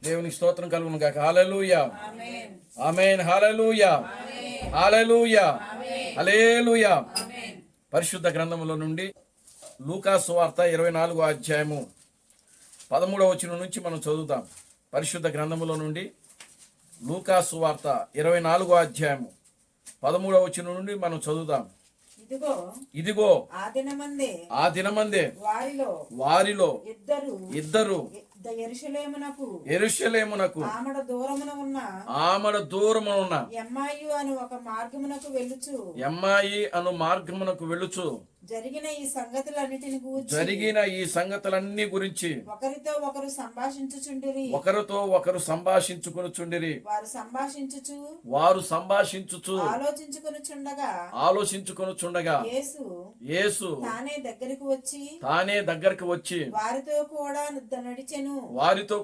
దేవునికి స్తోత్రం కలుగును గాక. హల్లెలూయా, ఆమేన్. హల్లెలూయా, హల్లెలూయా, హల్లెలూయా. పరిశుద్ధ గ్రంథములో నుండి లూకా సువార్త 24వ అధ్యాయము 13వ వచనం నుంచి మనం చదువుతాం. పరిశుద్ధ గ్రంథములో నుండి లూకా సువార్త 24వ అధ్యాయము 13వ వచనం నుండి మనం చదువుతాం. ఇదిగో ఆ దినమందే వారిలో ఇద్దరు యెరూషలేమునకు ఆమడ దూరమున ఉన్న ఎమ్మాయి అను మార్గమునకు వెళ్ళుచు జరిగిన ఈ సంగతులన్నీ గురించి ఒకరితో ఒకరు సంభాషించుకొనుచుండిరి. వారు సంభాషించుచు ఆలోచించుకొనుచుండగా యేసు తానే దగ్గరికి వచ్చి వారితో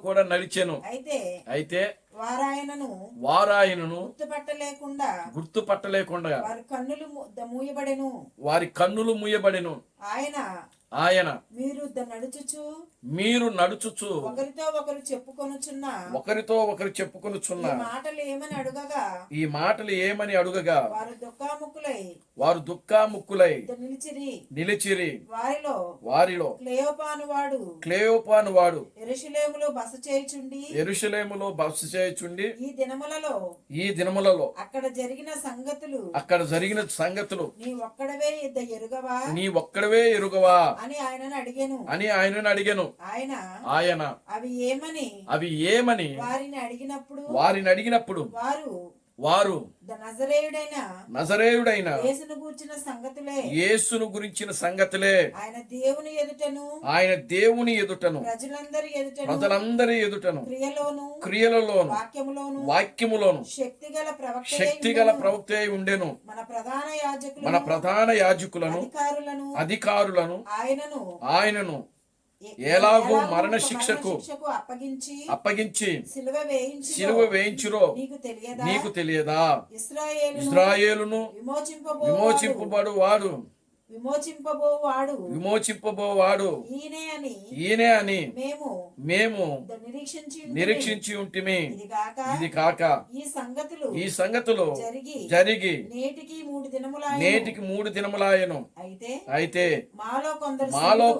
కూడా నడిచెను. అయితే వారాయనను గుర్తుపట్టలేకుండా వారి కన్నులు మూయబడెను. ఆయన మీరు నడుచుచు ఒకరితో ఒకరు చెప్పుకొనుచున్న ఈ మాటలు ఏమని అడుగగా వారు దుఃఖాముక్కులై నిలిచిరి. వారిలో క్లెయోపాను వాడు యెరూషలేములో బస చేయుచుండి ఈ దినములలో అక్కడ జరిగిన సంగతులు నీ ఒక్కడవే ఎరుగవా అని ఆయనను అడిగెను. ఆయన అవి ఏమని వారిని అడిగినప్పుడు వారు నజరేయుడైన యేసును గురించిన సంగతులే ఆయన దేవుని ఎదుటను ప్రజలందరి ఎదుటను క్రియలలోను వాక్యములోను శక్తిగల ప్రవక్త అయి ఉండెను. మన ప్రధాన యాజకులను అధికారులను ఆయనను ఎలాగో మరణ శిక్షకు అప్పగించి సిలువ వేయించురో నీకు తెలియదా? ఇశ్రాయేలును విమోచింపబోవాడు ఈయనే అని మేము నిరీక్షించి ఉంటిమి. ఇది కాక ఈ సంగతులు జరిగి నేటికి 3 దినములాయను. అయితే మాలో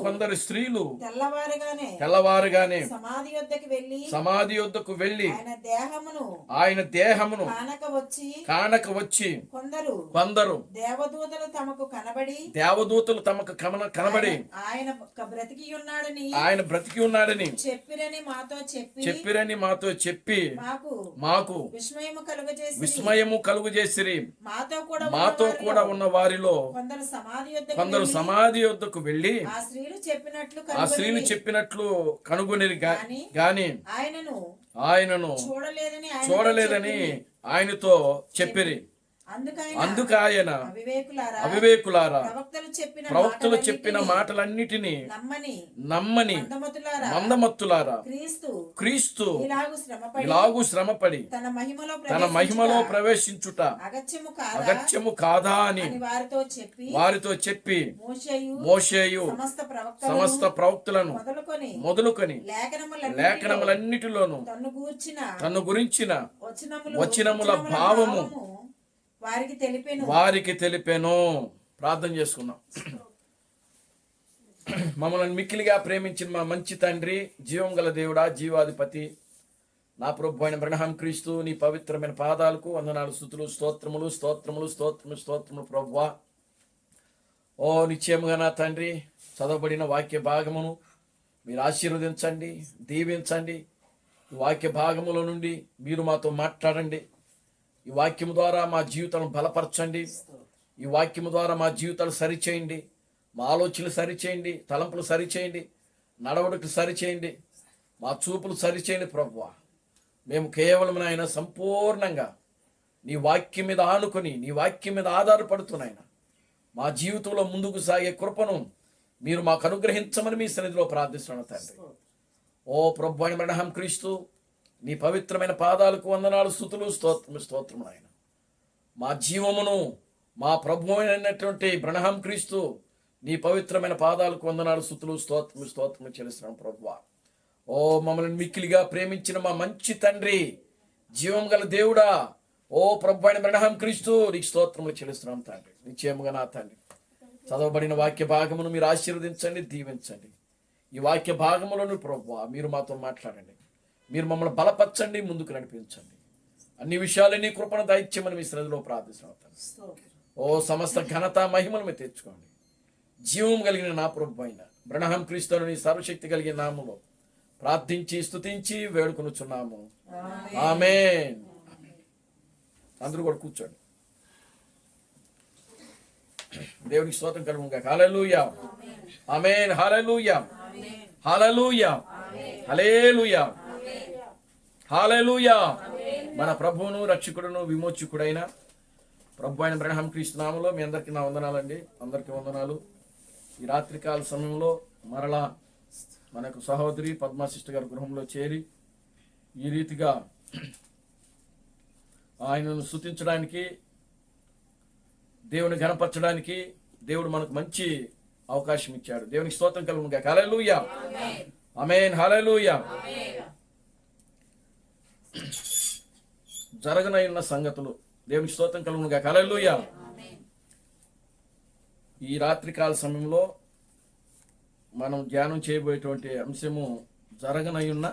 కొందరు స్త్రీలు తెల్లవారుగానే సమాధి యొద్దకు వెళ్లి ఆయన దేహమును కానక వచ్చి కొందరు దేవదూతలు తమకు కనబడి ఆయన బ్రతికి ఉన్నాడని చెప్పిరని మాతో చెప్పి మాకు విస్మయము కలుగజేసిరి. మాతో కూడా ఉన్న వారిలో కొందరు సమాధి యొద్దకు వెళ్లి ఆ స్త్రీలు చెప్పినట్లు కనుగొనిరి గాని ఆయనను చూడలేదని ఆయనతో చెప్పిరి. అందుకు ఆయన అవివేకులారా ప్రవక్తలు చెప్పిన మాటలన్నిటినీ నమ్మని మందమత్తులారా క్రీస్తు ఇలాగు శ్రమపడి తన మహిమలో ప్రవేశించుట అగత్యము కాదా అని వారితో చెప్పి మోషేయు సమస్త ప్రవక్తలను మొదలుకొని లేఖనములన్నిటిలోను తన్ను గురించిన వచనముల భావము వారికి తెలిపెను. ప్రార్థన చేసుకున్నాం. మమ్మల్ని మిక్కిలిగా ప్రేమించిన మా మంచి తండ్రి, జీవం గల దేవుడా, జీవాధిపతి, నా ప్రభు అయిన అబ్రహాం క్రీస్తు, నీ పవిత్రమైన పాదాలకు వందనాలు, స్తుతులు, స్తోత్రములు ప్రభువా. ఓ నిశ్చయముగా నా తండ్రి, చదవబడిన వాక్య భాగమును మీరు ఆశీర్వదించండి, దీవించండి. ఈ వాక్య భాగముల నుండి మీరు మాతో మాట్లాడండి. ఈ వాక్యము ద్వారా మా జీవితాలను బలపరచండి. ఈ వాక్యము ద్వారా మా జీవితాలు సరిచేయండి, మా ఆలోచనలు సరిచేయండి, తలంపులు సరిచేయండి, నడవడికలు సరిచేయండి, మా చూపులు సరిచేయండి ప్రభువా. మేము కేవలం నాయన సంపూర్ణంగా నీ వాక్యం మీద ఆనుకొని, నీ వాక్యం మీద ఆధారపడుతున్నాయన మా జీవితంలో ముందుకు సాగే కృపను మీరు మాకు అనుగ్రహించమని మీ సన్నిధిలో ప్రార్థిస్తున్నాను తండ్రి. ఓ ప్రభు అయిన అబ్రహాం క్రీస్తు, నీ పవిత్రమైన పాదాలకు వందనాలు, స్తుతులు, స్తోత్రము ఆయన. మా జీవమును మా ప్రభు అయినటువంటి అబ్రహాం క్రీస్తు, నీ పవిత్రమైన పాదాలకు వందనాలు, స్తుతులు, స్తోత్రము చెల్లిస్తున్నాను ప్రభువా. ఓ మమ్మల్ని మిక్కిలిగా ప్రేమించిన మా మంచి తండ్రి, జీవం గల దేవుడా, ఓ ప్రభు అయిన బ్రహ్మ క్రీస్తు, నీకు స్తోత్రములు చెల్లిస్తున్నాం తండ్రి. నిశ్చయముగా నా తండ్రి, చదవబడిన వాక్య భాగమును మీరు ఆశీర్వదించండి, దీవించండి. ఈ వాక్య భాగములను ప్రభువా మీరు మాతో మాట్లాడండి, మీరు మమ్మల్ని బలపరచండి, ముందుకు నడిపించండి. అన్ని విషయాలన్నీ కృపను దైత్యమని మీ శ్రద్ధలో ప్రార్థిస్తున్నాం తండ్రి. ఓ సమస్త ఘనత మహిమను మీరు తెచ్చుకోండి. జీవం కలిగిన నా ప్రభు అయిన బ్రహ్మ క్రీస్తుని సర్వశక్తి కలిగిన నామములో ప్రార్థించి స్తుతించి వేడుకొనుచున్నాము. ఆమేన్. అందరూ కూడా కూర్చోండి. దేవునికి స్తోత్రం కలుగునుగా. హల్లెలూయా, ఆమేన్. హల్లెలూయా, హల్లెలూయా, హల్లెలూయా, హల్లెలూయా. మన ప్రభువును రక్షకుడును విమోచకుడైన ప్రభు అయిన బ్రహ్మ క్రీస్తు నామములో మీ అందరికీ నా వందనాలండి. అందరికీ వందనాలు. ఈ రాత్రికాల సమయంలో మరలా మనకు సహోదరి పద్మా సిస్టర్ గారి గృహంలో చేరి ఈ రీతిగా ఆయనను స్తుతించడానికి, దేవుని ఘనపరచడానికి దేవుడు మనకు మంచి అవకాశం ఇచ్చాడు. దేవునికి స్తోత్రం కలుగునుగా. హల్లెలూయా, ఆమేన్. హల్లెలూయా. జరగనయున్న సంగతులు, దేవునికి స్తోత్రం కలుగునుగా. హల్లెలూయా. ఈ రాత్రికాల సమయంలో మనం ధ్యానం చేయబోయేటువంటి అంశము జరగనయున్న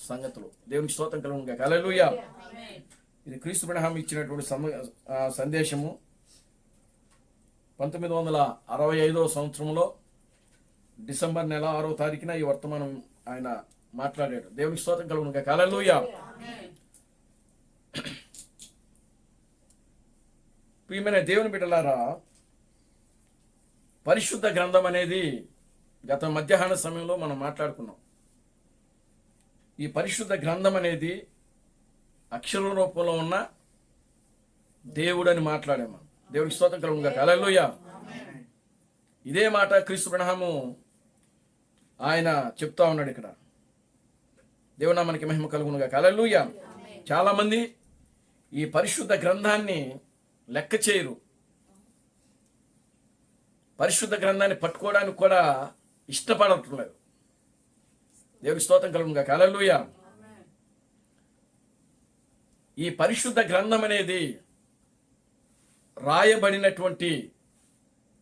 సంగతులు. దేవునికి స్తోత్రం కలుగునుగా. హల్లెలూయా. ఇది క్రీస్తు బ్రహ్మ ఇచ్చినటువంటి సందేశము. 1965 సంవత్సరంలో డిసెంబర్ నెల 6వ తారీఖున ఈ వర్తమానం ఆయన మాట్లాడాడు. దేవునికి స్తోత్రం కలుగునుగా. హల్లెలూయా. ప్రియమైన దేవుని బిడ్డలారా, పరిశుద్ధ గ్రంథం అనేది గత మధ్యాహ్న సమయంలో మనం మాట్లాడుకున్నాం. ఈ పరిశుద్ధ గ్రంథం అనేది అక్షర రూపంలో ఉన్న దేవుడని మాట్లాడాము. దేవునికి స్తోత్రం కలుగునుగా. హల్లెలూయా. ఇదే మాట క్రీస్తు బ్రహ్మము ఆయన చెప్తా ఉన్నాడు ఇక్కడ. దేవునామానికి మహిమ కలుగునుగా. హల్లెలూయా. చాలా మంది ఈ పరిశుద్ధ గ్రంథాన్ని లెక్క చేయరు. పరిశుద్ధ గ్రంథాన్ని పట్టుకోవడానికి కూడా ఇష్టపడట్లేదు. దేవునికి స్తోత్రం కలుగునుగా. హల్లెలూయా. ఈ పరిశుద్ధ గ్రంథం అనేది రాయబడినటువంటి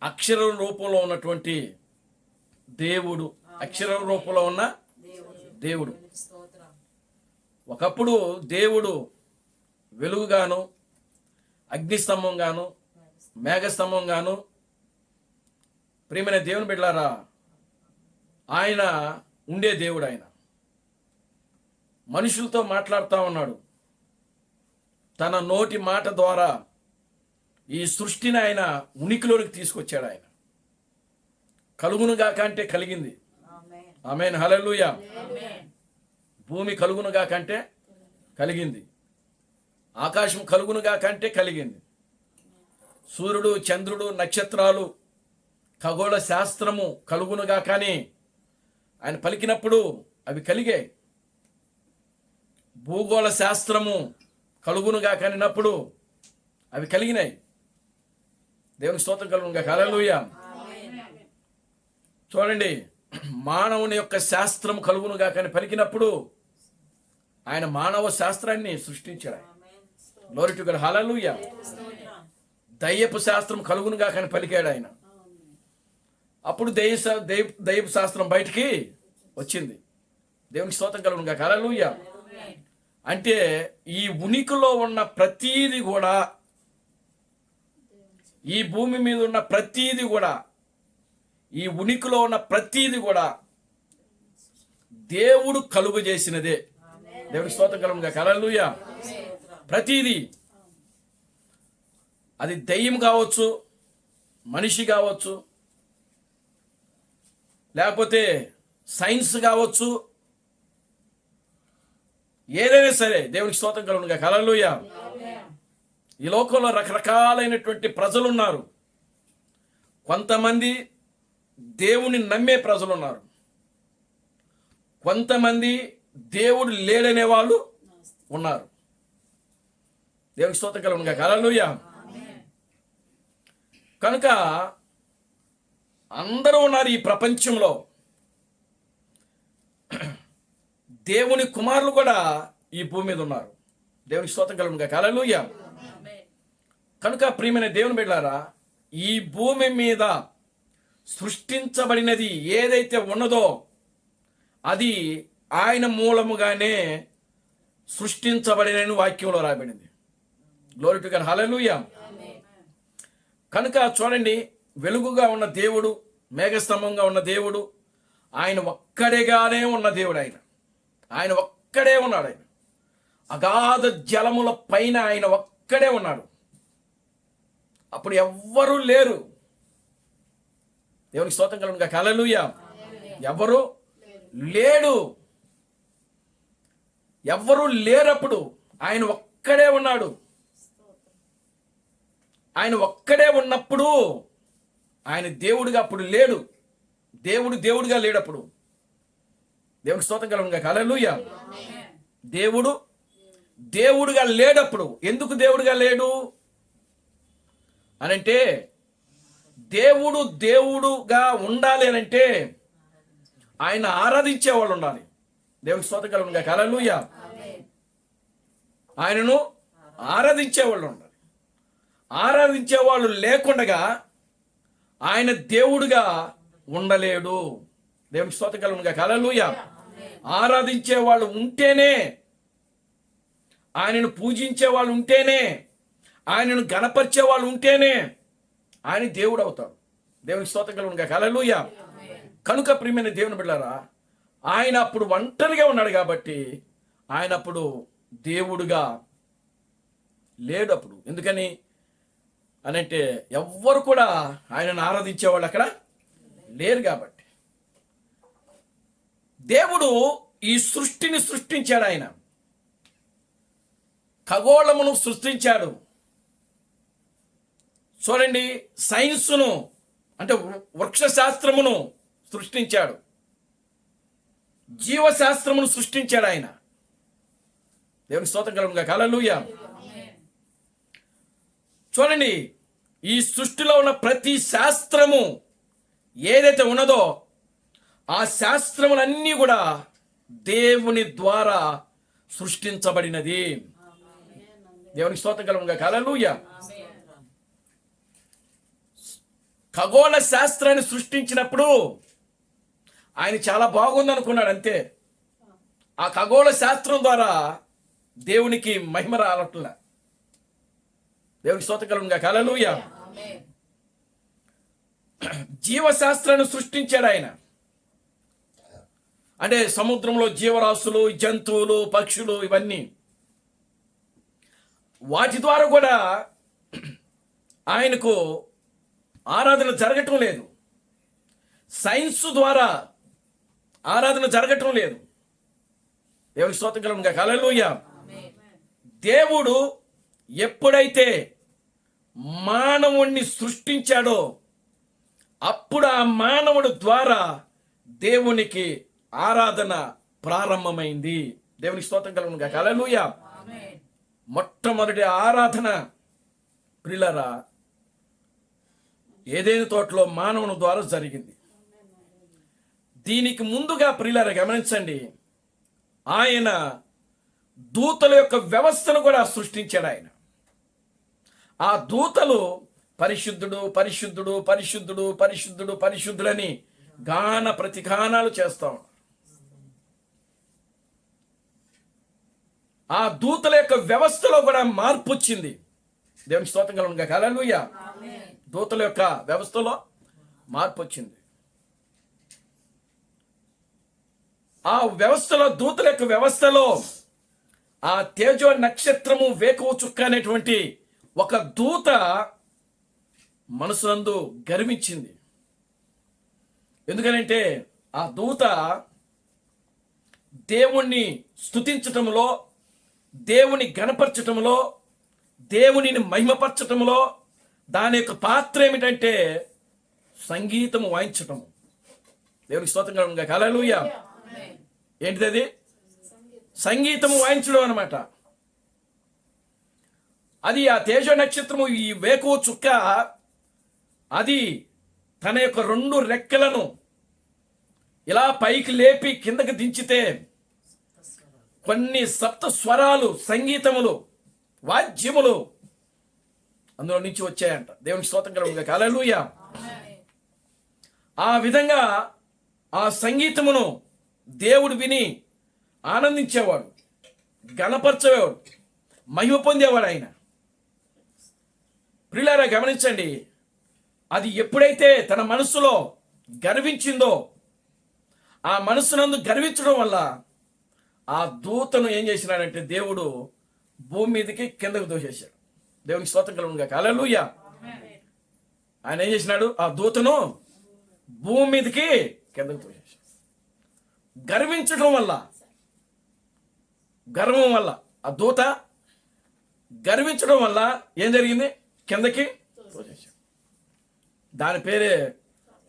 అక్షర రూపంలో ఉన్నటువంటి దేవుడు, అక్షర రూపంలో ఉన్న దేవుడు. ఒకప్పుడు దేవుడు వెలుగుగాను, అగ్నిస్తంభంగాను, మేఘస్తంభంగాను, ప్రియమైన దేవుని బిడ్డలారా, ఆయన ఉండే దేవుడు. ఆయన మనుషులతో మాట్లాడుతూ ఉన్నాడు. తన నోటి మాట ద్వారా ఈ సృష్టిని ఆయన ఉనికిలోనికి తీసుకొచ్చాడు. ఆయన కలుగునుగాక అంటే కలిగింది. ఆమేన్. హల్లెలూయా. భూమి కలుగునుగాక అంటే కలిగింది. ఆకాశం కలుగునుగాక అంటే కలిగింది. సూర్యుడు, చంద్రుడు, నక్షత్రాలు, ఖగోళ శాస్త్రము కలుగునుగా కానీ ఆయన పలికినప్పుడు అవి కలిగాయి. భూగోళ శాస్త్రము కలుగునుగా కానినప్పుడు అవి కలిగినాయి. దేవునికి స్తోత్రం కలుగునుగా. హల్లెలూయా. చూడండి, మానవుని యొక్క శాస్త్రం కలుగునుగా కానీ పలికినప్పుడు ఆయన మానవ శాస్త్రాన్ని సృష్టించాడు. Glory to God. హల్లెలూయా. దయ్యపు శాస్త్రం కలుగునుగా కానీ పలికాడు ఆయన. అప్పుడు దయ్యపు శాస్త్రం బయటికి వచ్చింది. దేవునికి స్తోత్రం కలుగునుగా. హల్లెలూయా. అంటే ఈ ఉనికిలో ఉన్న ప్రతీది కూడా, ఈ భూమి మీద ఉన్న ప్రతీది కూడా, ఈ ఉనికిలో ఉన్న ప్రతీది కూడా దేవుడు కలుగు చేసినదే. దేవునికి స్తోత్రం కలుగునుగా. హల్లెలూయా. ప్రతీది, అది దయ్యం కావచ్చు, మనిషి కావచ్చు, లేకపోతే సైన్స్ కావచ్చు, ఏదైనా సరే దేవునికి స్తోత్రం కలుగునుగా. హల్లెలూయా. ఈ లోకంలో రకరకాలైనటువంటి ప్రజలు ఉన్నారు. కొంతమంది దేవుని నమ్మే ప్రజలు ఉన్నారు. కొంతమంది దేవుడు లేడనే వాళ్ళు ఉన్నారు. దేవునికి స్తోత్రం కలుగునుగా. హల్లెలూయా. కనుక అందరూ ఉన్నారు ఈ ప్రపంచంలో. దేవుని కుమారులు కూడా ఈ భూమి మీద ఉన్నారు. దేవునికి స్తోత్రం కలుగును గాక. హల్లెలూయా. కనుక ప్రియమైన దేవుని బిడ్డలారా, ఈ భూమి మీద సృష్టించబడినది ఏదైతే ఉన్నదో అది ఆయన మూలముగానే సృష్టించబడిన వాక్యంలో రాబడింది. Glory to God. హల్లెలూయా. కనుక చూడండి, వెలుగుగా ఉన్న దేవుడు, మేఘస్తంభంగా ఉన్న దేవుడు, ఆయన ఒక్కడేగానే ఉన్న దేవుడు. ఆయన ఒక్కడే ఉన్నాడు. ఆయన అగాధ జలముల పైన ఆయన ఒక్కడే ఉన్నాడు. అప్పుడు ఎవ్వరూ లేరు. దేవునికి స్తోత్రం కలుగును గాక. హల్లెలూయా. ఎవరు లేడు, ఎవ్వరూ లేరప్పుడు ఆయన ఒక్కడే ఉన్నాడు. ఆయన ఒక్కడే ఉన్నప్పుడు ఆయన దేవుడిగా అప్పుడు లేడు. దేవుడుగా లేడప్పుడు. దేవునికి స్తోత్రం కలుగును గాక. హల్లెలూయా. దేవుడుగా లేడప్పుడు. ఎందుకు దేవుడుగా లేడు అనంటే, దేవుడుగా ఉండాలి అనంటే ఆయన ఆరాధించే వాళ్ళు ఉండాలి. దేవునికి స్తోత్రం కలుగును గాక. హల్లెలూయా. ఆయనను ఆరాధించే వాళ్ళు ఉండాలి. ఆరాధించే వాళ్ళు లేకుండగా ఆయన దేవుడుగా ఉండలేడు. దేవునికి స్తోత్రం కలుగును గాక. హల్లెలూయా. ఆరాధించే వాళ్ళు ఉంటేనే, ఆయనను పూజించే వాళ్ళు ఉంటేనే, ఆయనను గణపరిచే వాళ్ళు ఉంటేనే ఆయన దేవుడు అవుతాడు. దేవునికి స్తోత్రం కలుగును గాక. హల్లెలూయా. కనుక ప్రియమైన దేవుని బిడ్డలారా, ఆయన అప్పుడు ఒంటరిగా ఉన్నాడు కాబట్టి ఆయన అప్పుడు దేవుడుగా లేడు. అప్పుడు ఎందుకని అనంటే ఎవ్వరు కూడా ఆయనను ఆరాధించేవాళ్ళు అక్కడ లేరు కాబట్టి. దేవుడు ఈ సృష్టిని సృష్టించాడు. ఆయన ఖగోళమును సృష్టించాడు. చూడండి, సైన్సును అంటే వృక్షశాస్త్రమును సృష్టించాడు. జీవశాస్త్రమును సృష్టించాడు ఆయన. దేవునికి స్తోత్రం కలుగును గాక. హల్లెలూయా. చూడండి, ఈ సృష్టిలో ఉన్న ప్రతి శాస్త్రము ఏదైతే ఉన్నదో ఆ శాస్త్రములన్నీ కూడా దేవుని ద్వారా సృష్టించబడినది. దేవునికి స్తోత్రం కలుగును గాక. హల్లెలూయా. ఖగోళ శాస్త్రాన్ని సృష్టించినప్పుడు ఆయన చాలా బాగుంది అనుకున్నాడు అంతే. ఆ ఖగోళ శాస్త్రం ద్వారా దేవునికి మహిమ రావట్లే. దేవునికి స్తోత్రం కలుగును గాక. హల్లెలూయా. జీవశాస్త్రాన్ని సృష్టించాడు ఆయన. అంటే సముద్రంలో జీవరాశులు, జంతువులు, పక్షులు, ఇవన్నీ వాటి ద్వారా కూడా ఆయనకు ఆరాధన జరగటం లేదు. సైన్స్ ద్వారా ఆరాధన జరగటం లేదు. దేవునికి స్తోత్రం కలుగును గాక. హల్లెలూయా. దేవుడు ఎప్పుడైతే మానవుణ్ణి సృష్టించాడో అప్పుడు ఆ మానవుడు ద్వారా దేవునికి ఆరాధన ప్రారంభమైంది. దేవునికి స్తోత్రం కలుగును గాక. హల్లెలూయా. మొట్టమొదటి ఆరాధన ప్రియులారా ఏదెను తోటలో మానవుని ద్వారా జరిగింది. దీనికి ముందుగా ప్రియులారా గమనించండి, ఆయన దూతల యొక్క వ్యవస్థను కూడా సృష్టించాడు. ఆయన ఆ దూతలు పరిశుద్ధుడు పరిశుద్ధుడు పరిశుద్ధుడు పరిశుద్ధుడు పరిశుద్ధులని గాన ప్రతిగానాలు చేస్తాం. ఆ దూతల యొక్క వ్యవస్థలో కూడా మార్పు వచ్చింది. దేవునికి స్తోత్రం కలుగును గాక. హల్లెలూయా. దూతల యొక్క వ్యవస్థలో మార్పు వచ్చింది. ఆ వ్యవస్థలో, దూతల యొక్క వ్యవస్థలో ఆ తేజో నక్షత్రము వేకువ చుక్క అనేటువంటి ఒక దూత మనసునందు గర్వించింది. ఎందుకనంటే ఆ దూత దేవుణ్ణి స్తుతించటంలో, దేవుని గణపరచటంలో, దేవునిని మహిమపరచటంలో దాని యొక్క పాత్ర ఏమిటంటే సంగీతము వాయించటము. దేవునికి స్తోత్రం కలుగును గాక. హల్లెలూయా. ఏంటిది అది? సంగీతము వాయించడం అన్నమాట. అది ఆ తేజ నక్షత్రము, ఈ వేకువ చుక్క, అది తన యొక్క 2 రెక్కలను ఇలా పైకి లేపి కిందకి దించితే కొన్ని సప్త స్వరాలు, సంగీతములు, వాద్యములు అందులో నుంచి వచ్చాయంట. దేవునికి స్తోత్రం కలుగును గాక. హల్లెలూయా. ఆ విధంగా ఆ సంగీతమును దేవుడు విని ఆనందించేవాడు, గణపరచేవాడు, మహిమ పొందేవాడు ఆయన. ప్రియులారా గమనించండి, అది ఎప్పుడైతే తన మనస్సులో గర్వించిందో, ఆ మనస్సునందు గర్వించడం వల్ల ఆ దూతను ఏం చేసినాడంటే దేవుడు భూమి మీదకి కిందకు దోసేశాడు. దేవునికి స్తోత్రం కలుగును గాక. హల్లెలూయా. ఆయన ఏం చేసినాడు? ఆ దూతను భూమి మీదకి కిందకు తోసేశాడు. గర్వించడం వల్ల, గర్వం వల్ల, ఆ దూత గర్వించడం వల్ల ఏం జరిగింది? కిందకి తోసేశాడు. దాని పేరే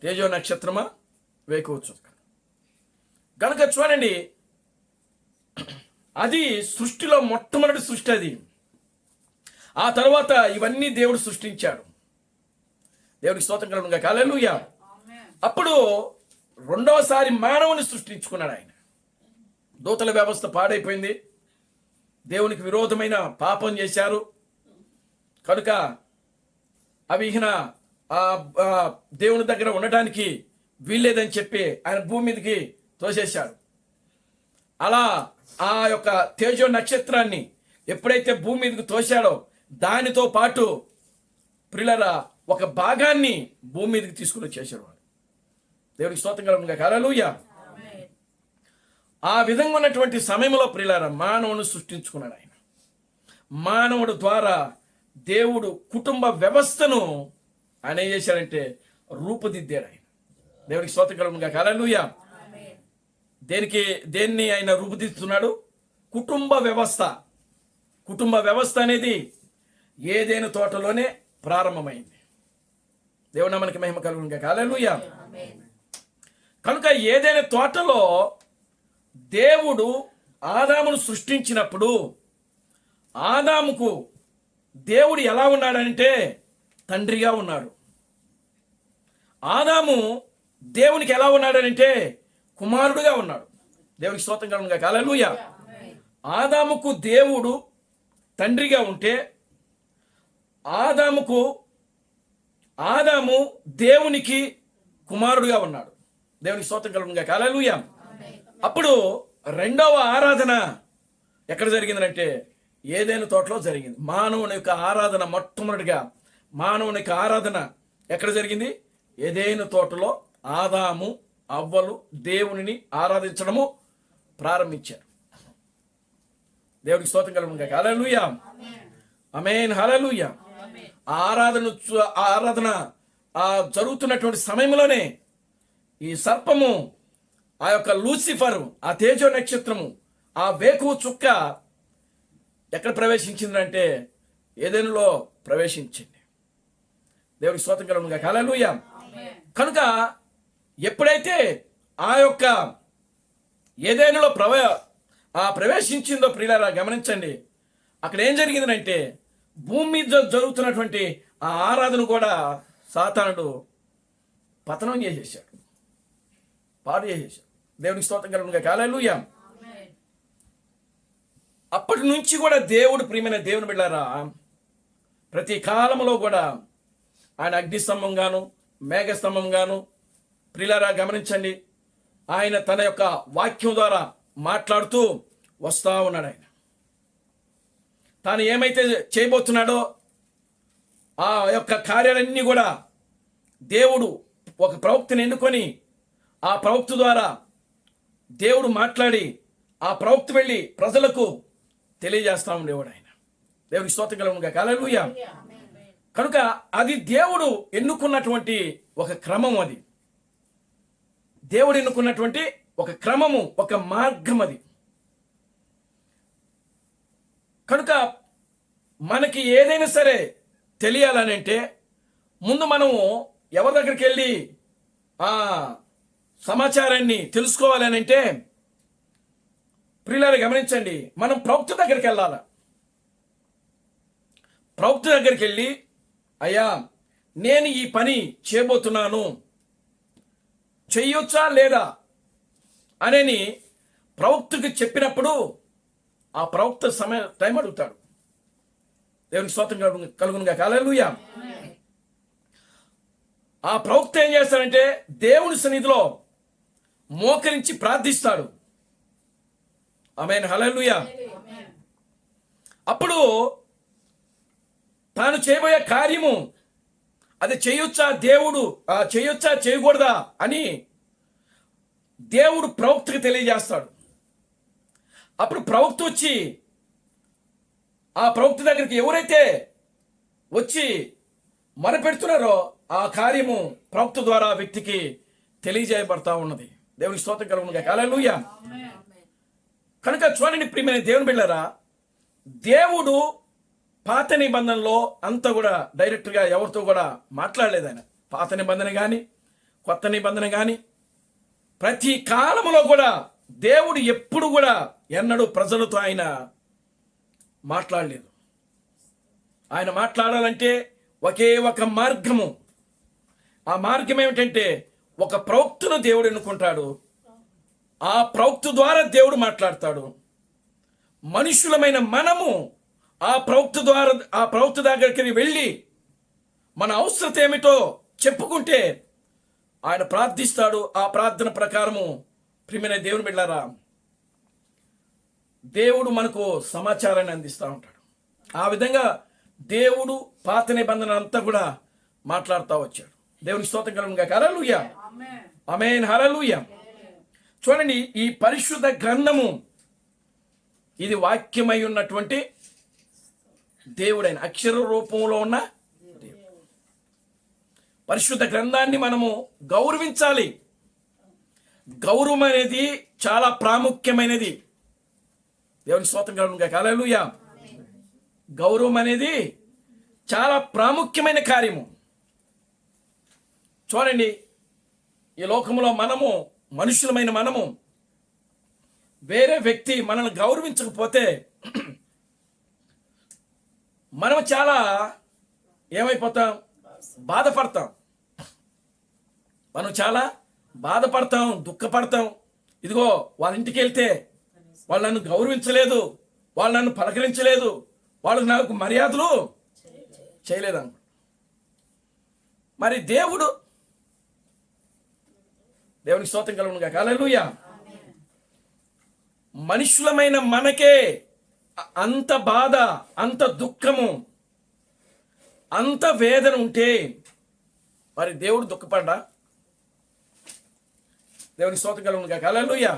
తేజో నక్షత్రమా, వేకువ చుక్క. కనుక చూడండి, అది సృష్టిలో మొట్టమొదటి సృష్టి అది. ఆ తర్వాత ఇవన్నీ దేవుడు సృష్టించాడు. దేవుడికి స్తోత్రం కలుగును గాక. హల్లెలూయా. అప్పుడు రెండవసారి మానవుని సృష్టించుకున్నాడు ఆయన. దూతల వ్యవస్థ పాడైపోయింది, దేవునికి విరోధమైన పాపం చేశారు కనుక అవి ఇహన దేవుని దగ్గర ఉండటానికి వీల్లేదని చెప్పి ఆయన భూమి మీదకి తోసేశాడు. అలా ఆ యొక్క తేజో నక్షత్రాన్ని ఎప్పుడైతే భూమి మీదకి తోశాడో దానితో పాటు ప్రియులారా ఒక భాగాన్ని భూమి మీదకి తీసుకుని వచ్చేసాడు వాడు. దేవునికి స్తోత్రం కలుగును గాక. హల్లెలూయా. ఆ విధంగా ఉన్నటువంటి సమయంలో ప్రియులారా మానవుని సృష్టించుకున్నాడు ఆయన. మానవుడు ద్వారా దేవుడు కుటుంబ వ్యవస్థను ఆయన ఏం చేశాడంటే రూపుదిద్దాడు ఆయన. దేవునికి స్తోత్రం కలుగును గాక. హల్లెలూయా. దేన్ని ఆయన రూపుదిద్దుతున్నాడు? కుటుంబ వ్యవస్థ. కుటుంబ వ్యవస్థ అనేది ఏదైనా తోటలోనే ప్రారంభమైంది. దేవుని నామానికి మహిమ కలుగును గాక. హల్లెలూయా. కనుక ఏదైనా తోటలో దేవుడు ఆదామును సృష్టించినప్పుడు ఆదాముకు దేవుడు ఎలా ఉన్నాడంటే తండ్రిగా ఉన్నాడు. ఆదాము దేవునికి ఎలా ఉన్నాడనంటే కుమారుడుగా ఉన్నాడు. దేవునికి స్తోత్రం కలుగును గాక. హల్లెలూయా. ఆదాముకు దేవుడు తండ్రిగా ఉంటే ఆదాము దేవునికి కుమారుడుగా ఉన్నాడు. దేవునికి స్తోత్రం కలుగును గాక. హల్లెలూయా. అప్పుడు రెండవ ఆరాధన ఎక్కడ జరిగిందంటే ఏదైనా తోటలో జరిగింది. మానవుని యొక్క ఆరాధన మొట్టమొదటిగా మానవుని యొక్క ఆరాధన ఎక్కడ జరిగింది? ఏదైనా తోటలో ఆదాము అవ్వలు దేవునిని ఆరాధించడము ప్రారంభించారు. దేవునికి స్తోత్రం కలుగును గాక. హల్లెలూయా. ఆమేన్. హల్లెలూయా. ఆరాధన జరుగుతున్నటువంటి సమయంలోనే ఈ సర్పము, ఆ యొక్క లూసిఫరు, ఆ తేజో నక్షత్రము, ఆ వేకువ చుక్క ఎక్కడ ప్రవేశించిందంటే ఏదెనులో ప్రవేశించింది. దేవునికి స్తోత్రం కలుగును గాక. హల్లెలూయా. కనుక ఎప్పుడైతే ఆ యొక్క ఏదైనాలో ప్రవేశించిందో ప్రియులారా గమనించండి, అక్కడ ఏం జరిగిందంటే భూమి మీద జరుగుతున్నటువంటి ఆ ఆరాధన కూడా సాతానుడు పతనం చేసేసాడు, పాడు చేసేసాడు. దేవునికి స్తోత్రం కలుగును గాక. హల్లెలూయా. అప్పటి నుంచి కూడా దేవుడు, ప్రియమైన దేవుని బిడ్డలారా, ప్రతి కాలంలో కూడా ఆయన అగ్నిస్తంభం గాను మేఘస్తంభం గాను ప్రియులారా గమనించండి, ఆయన తన యొక్క వాక్యం ద్వారా మాట్లాడుతూ వస్తా ఉన్నాడు. ఆయన తాను ఏమైతే చేయబోతున్నాడో ఆ యొక్క కార్యాలన్నీ కూడా దేవుడు ఒక ప్రవక్తని ఎన్నుకొని ఆ ప్రవక్త ద్వారా దేవుడు మాట్లాడి ఆ ప్రవక్త వెళ్ళి ప్రజలకు తెలియజేస్తా ఉండేవాడు ఆయన. దేవునికి స్తోత్రం కలుగును గాక. హల్లెలూయా. కనుక అది దేవుడు ఎన్నుకున్నటువంటి ఒక క్రమం, అది దేవుడు ఎన్నుకున్నటువంటి ఒక క్రమము, ఒక మార్గం అది. కనుక మనకి ఏదైనా సరే తెలియాలని అంటే ముందు మనము ఎవరి దగ్గరికి వెళ్ళి ఆ సమాచారాన్ని తెలుసుకోవాలని అంటే ప్రియులారా గమనించండి, మనం ప్రవక్త దగ్గరికి వెళ్ళాలి. ప్రవక్త దగ్గరికి వెళ్ళి, అయ్యా నేను ఈ పని చేయబోతున్నాను, చెయ్యొచ్చా లేదా అని ప్రవక్తకి చెప్పినప్పుడు ఆ ప్రవక్త టైం అడుగుతాడు. దేవునికి స్తోత్రం కలుగునుగా. హల్లెలూయా. ఆ ప్రవక్త ఏం చేస్తాడంటే దేవుని సన్నిధిలో మోకరించి ప్రార్థిస్తాడు. ఆమేన్. హల్లెలూయా. అప్పుడు తాను చేయబోయే కార్యము అది చేయొచ్చా, దేవుడు చేయొచ్చా చేయకూడదా అని దేవుడు ప్రవక్తకి తెలియజేస్తాడు. అప్పుడు ప్రవక్త వచ్చి ఆ ప్రవక్త దగ్గరికి ఎవరైతే వచ్చి మొరపెడుతున్నారో ఆ కార్యము ప్రవక్త ద్వారా ఆ వ్యక్తికి తెలియజేయబడతా ఉన్నది. దేవుని స్తోత్రం కలుగునుగాక. హల్లెలూయా. కనుక చూడండి ప్రియమైన దేవుని బిడ్డలారా, దేవుడు పాత నిబంధనలో అంతా కూడా డైరెక్ట్గా ఎవరితో కూడా మాట్లాడలేదు. ఆయన పాత నిబంధన కానీ కొత్త నిబంధన కానీ ప్రతి కాలంలో కూడా దేవుడు ఎప్పుడు కూడా ఎన్నడూ ప్రజలతో ఆయన మాట్లాడలేదు. ఆయన మాట్లాడాలంటే ఒకే ఒక మార్గము. ఆ మార్గం ఏమిటంటే ఒక ప్రవక్తను దేవుడు ఎన్నుకుంటాడు. ఆ ప్రవక్త ద్వారా దేవుడు మాట్లాడతాడు. మనుషులమైన మనము ఆ ప్రవక్త దగ్గరికి వెళ్ళి మన అవసరత ఏమిటో చెప్పుకుంటే ఆయన ప్రార్థిస్తాడు. ఆ ప్రార్థన ప్రకారము ప్రియమైన దేవుని బిడ్డలారా, దేవుడు మనకు సమాచారాన్ని అందిస్తూ ఉంటాడు. ఆ విధంగా దేవుడు పాత నిబంధన అంతా కూడా మాట్లాడుతూ వచ్చాడు. దేవుని స్తోత్రం కలుగునుగాక. హల్లెలూయా. ఆమేన్. హల్లెలూయా. చూడండి, ఈ పరిశుద్ధ గ్రంథము ఇది వాక్యమై ఉన్నటువంటి దేవుడైన అక్షర రూపంలో ఉన్న దేవుడు. పరిశుద్ధ గ్రంథాన్ని మనము గౌరవించాలి. గౌరవం అనేది చాలా ప్రాముఖ్యమైనది. దేవుని స్తోత్రం కలుగునుగాక. హల్లెలూయా. గౌరవం అనేది చాలా ప్రాముఖ్యమైన కార్యము. చూడండి, ఈ లోకంలో మనము మనుషులమైన మనము వేరే వ్యక్తి మనల్ని గౌరవించకపోతే మనం చాలా ఏమైపోతాం? బాధపడతాం. మనం చాలా బాధపడతాం, దుఃఖపడతాం. ఇదిగో వాళ్ళ ఇంటికి వెళ్తే వాళ్ళు నన్ను గౌరవించలేదు, వాళ్ళు నన్ను పలకరించలేదు, వాళ్ళు నాకు మర్యాదలు చేయలేదన్న. మరి దేవునికి స్తోత్రం కలుగునుగాక. హల్లెలూయా. మనుషులమైన మనకే అంత బాధ, అంత దుఃఖము, అంత వేదన ఉంటే మరి దేవుడు దుఃఖపడ్డా? దేవునికి స్తోత్రం కలుగునుగాక. హల్లెలూయా.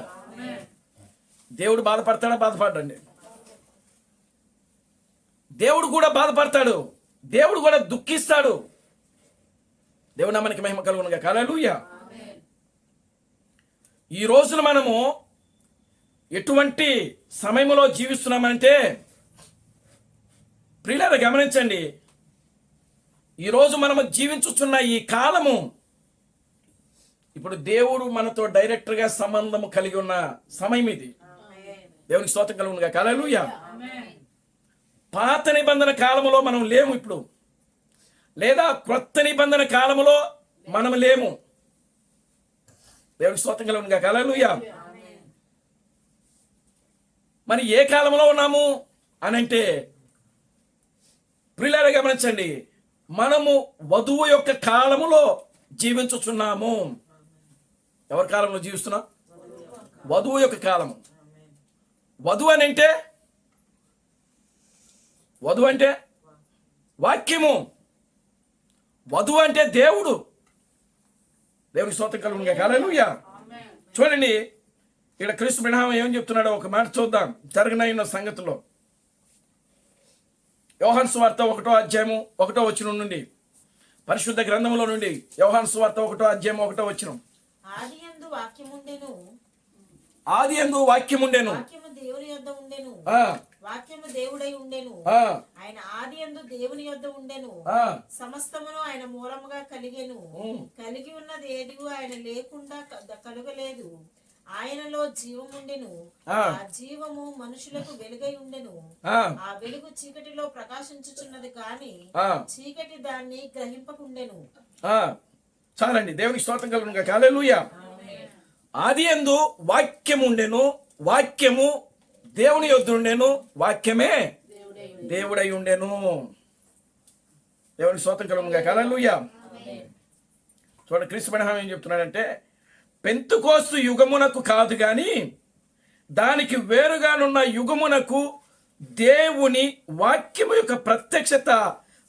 దేవుడు బాధపడతాడా? బాధపడ్డండి. దేవుడు కూడా బాధపడతాడు, దేవుడు కూడా దుఃఖిస్తాడు. దేవుడు నామానికి మహిమ కలుగునుగాక. హల్లెలూయా. ఈ రోజున మనము ఎటువంటి సమయంలో జీవిస్తున్నామంటే ప్రియులారా గమనించండి, ఈరోజు మనము జీవించుచున్న ఈ కాలము ఇప్పుడు దేవుడు మనతో డైరెక్ట్గా సంబంధం కలిగి ఉన్న సమయం ఇది. దేవునికి స్తోత్రం కలుగునుగాక. హల్లెలూయా. పాత నిబంధన కాలములో మనం లేము ఇప్పుడు, లేదా క్రొత్త నిబంధన కాలములో మనం లేము. దేవునికి స్తోత్రం కలుగునుగాక. హల్లెలూయా. మరి ఏ కాలంలో ఉన్నాము అని అంటే ప్రియులారా గమనించండి, మనము వధువు యొక్క కాలములో జీవించుచున్నాము. ఎవరి కాలంలో జీవిస్తున్నాం? వధువు యొక్క కాలము. వధువు అని అంటే వధువు అంటే వాక్యము. వధువు అంటే దేవుడు. దేవుని స్తోత్రం కలుగునుగాక. హల్లెలూయా. చూడండి, ఇక్కడ క్రీస్తు బిడ్డ ఏం చెప్తున్నాడో ఒక మాట చూద్దాం. జరగనైన సంగతిలో యోహాను సువార్త 1వ అధ్యాయము 1వ వచనం నుండి, పరిశుద్ధ గ్రంథంలో నుండి యోహాను సువార్త 1వ అధ్యాయం 1వ వచనం. ఆదియందు వాక్యముండెను, ఆదియందు వాక్యముండెను, వాక్యము దేవుని యొద్ద ఉండెను, ఆ వాక్యము దేవుడై ఉండెను, ఆ ఆయన ఆదియందు దేవుని యొద్ద ఉండెను, ఆ సమస్తమును ఆయన మూలముగా కలిగెను, కలిగి ఉన్నది ఏది ఆయన లేకుండా కలుగలేదు. ఆయనలో జీవముండెను, ఆ జీవము మనుషులకు వెలుగై ఉండెను, ఆ వెలుగు చీకటిలో ప్రకాశించుచున్నది కాని చీకటి దాన్ని గ్రహింపకుండెను. చాలండి. దేవునికి స్తోత్రం కలుగునుగాక. హల్లెలూయా. ఆదియందు వాక్యము ఉండెను, వాక్యము దేవుని యొద్ద ఉండెను, వాక్యమే దేవుడై ఉండెను. దేవుని స్తోత్రం కలుగునుగా. హల్లెలూయా. చూడండి, క్రీస్తు పరిణామం ఏం చెప్తున్నాడంటే, పెంతుకోస్తు యుగమునకు కాదు గాని దానికి వేరుగానున్న యుగమునకు దేవుని వాక్యము యొక్క ప్రత్యక్షత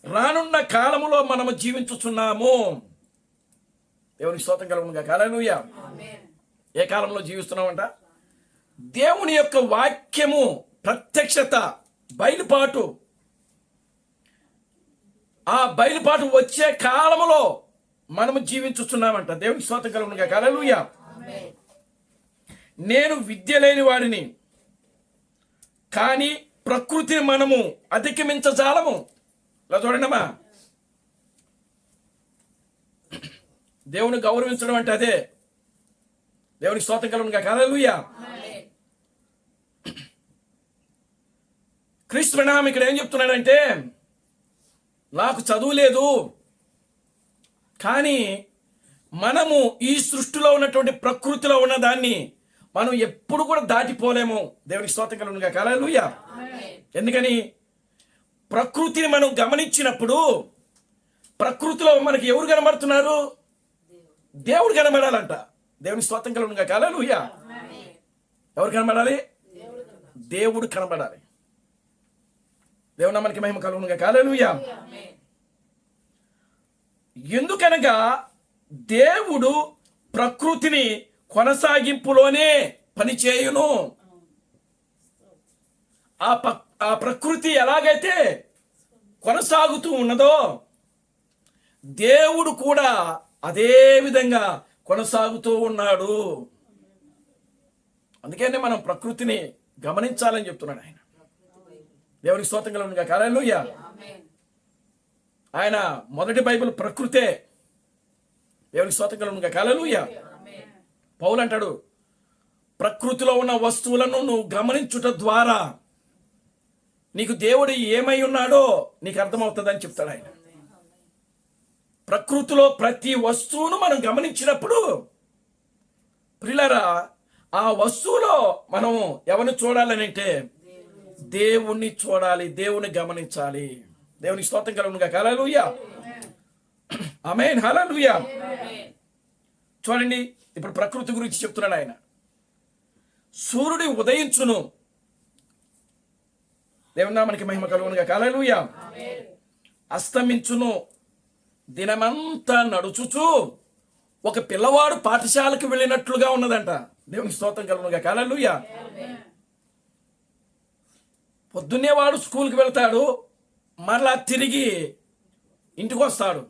రానున్న కాలములో మనము జీవించుచున్నాము. దేవుని స్తోత్రం కలుగునుగా. హల్లెలూయా. ఏ కాలంలో జీవిస్తున్నామంట? దేవుని యొక్క వాక్యము ప్రత్యక్షత, బయలుపాటు, ఆ బయలుపాటు వచ్చే కాలములో మనము జీవించుచున్నామంట. దేవుని స్తోత్రం కలుగునుగా. హల్లెలూయా. నేను విద్య లేని వాడిని, కానీ ప్రకృతిని మనము అధిగమించజాలము. ఇలా చూడండమ్మా, దేవుని గౌరవించడం అంటే అదే. దేవునికి స్తోత్రం కలుగునుగా. హల్లెలూయా. క్రీస్తు పరిణామం ఇక్కడ ఏం చెప్తున్నాడంటే, నాకు చదువు లేదు, కానీ మనము ఈ సృష్టిలో ఉన్నటువంటి ప్రకృతిలో ఉన్న దాన్ని మనం ఎప్పుడు కూడా దాటిపోలేము. దేవునికి స్తోత్రం కలుగునుగా. హల్లెలూయా. ఎందుకని? ప్రకృతిని మనం గమనించినప్పుడు ప్రకృతిలో మనకి ఎవరు కనబడుతున్నారు? దేవుడు కనబడాలంట. దేవునికి స్తోత్రం కలుగునుగా. హల్లెలూయా. ఎవరు కనబడాలి? దేవుడు కనబడాలి. దేవుని నామానికి మహిమ కలుగునుగా. హల్లెలూయా. ఎందుకనగా దేవుడు ప్రకృతిని కొనసాగింపులోనే పనిచేయును. ఆ ప్రకృతి ఎలాగైతే కొనసాగుతూ ఉన్నదో దేవుడు కూడా అదే విధంగా కొనసాగుతూ ఉన్నాడు. అందుకనే మనం ప్రకృతిని గమనించాలని చెప్తున్నాడు ఆయన. దేవునికి స్తోత్రం కలుగునుగా. హల్లెలూయా. ఆయన మొదటి బైబిల్ ప్రకృతే. దేవునికి స్తోత్రం కలుగునుగా. హల్లెలూయా. పౌలు అంటాడు, ప్రకృతిలో ఉన్న వస్తువులను నువ్వు గమనించుట ద్వారా నీకు దేవుడు ఏమై ఉన్నాడో నీకు అర్థమవుతుందని చెప్తాడు ఆయన. ప్రకృతిలో ప్రతి వస్తువును మనం గమనించినప్పుడు ప్రియులారా, ఆ వస్తువులో మనం ఎవరిని చూడాలని అంటే దేవుణ్ణి చూడాలి, దేవుని గమనించాలి. దేవునికి స్తోత్రం కలుగునుగా. హల్లెలూయా. ఆమేన్. హల్లెలూయా. చూడండి, ఇప్పుడు ప్రకృతి గురించి చెప్తున్నాడు ఆయన. సూర్యుడు ఉదయించును. దేవుని నామానికి మహిమ కలుగునుగా. హల్లెలూయా. అస్తమించును. దినమంతా నడుచుచు ఒక పిల్లవాడు పాఠశాలకు వెళ్ళినట్లుగా ఉన్నదంట. దేవునికి స్తోత్రం కలుగునుగా. హల్లెలూయా. పొద్దున్నే వాడు స్కూల్కి వెళ్తాడు, మరలా తిరిగి ఇంటికి వస్తాడు.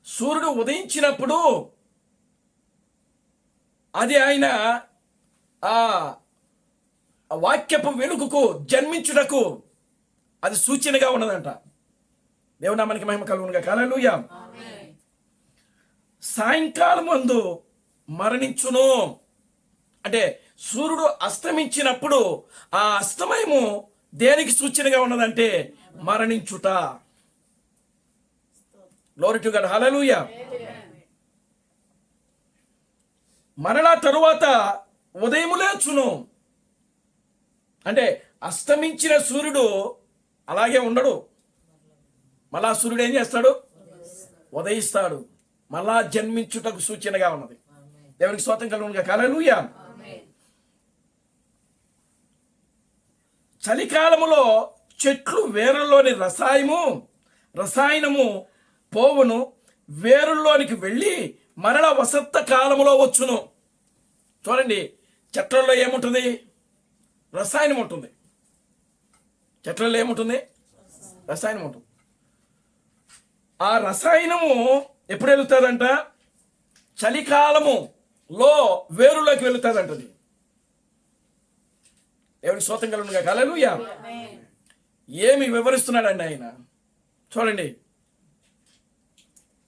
సూర్యుడు ఉదయించినప్పుడు అది ఆయన ఆ వాక్యపు వెలుగుకు జన్మించుటకు అది సూచనగా ఉన్నదంట. దేవుని నామానికి మహిమ కలుగునుగా. హల్లెలూయా. సాయంకాలం ముందు మరణించును. అంటే సూర్యుడు అస్తమించినప్పుడు ఆ అస్తమయము దేనికి సూచనగా ఉన్నదంటే మరణించుట. Glory to God. హల్లెలూయా. మరలా తరువాత ఉదయము లేచును. అంటే అస్తమించిన సూర్యుడు అలాగే ఉండడు. మళ్ళా సూర్యుడు ఏం చేస్తాడు? ఉదయిస్తాడు. మళ్ళా జన్మించుటకు సూచనగా ఉన్నది. దేవునికి స్తోత్రం కలుగునుగా. హల్లెలూయా. చలికాలములో చెట్లు వేరుల్లోని రసాయనము పోవును, వేరుల్లోనికి వెళ్ళి మరల వసంత కాలములో వచ్చును. చూడండి, చెట్లలో ఏముంటుంది? రసాయనం ఉంటుంది. చెట్లలో ఏముంటుంది? రసాయనం ఉంటుంది. ఆ రసాయనము ఎప్పుడు వెళుతుందంట? చలికాలములో వేరులోకి వెళుతుందంటది. దేవునికి స్తోత్రం కలుగునుగా. హల్లెలూయా. ఏమి వివరిస్తున్నాడండి ఆయన? చూడండి,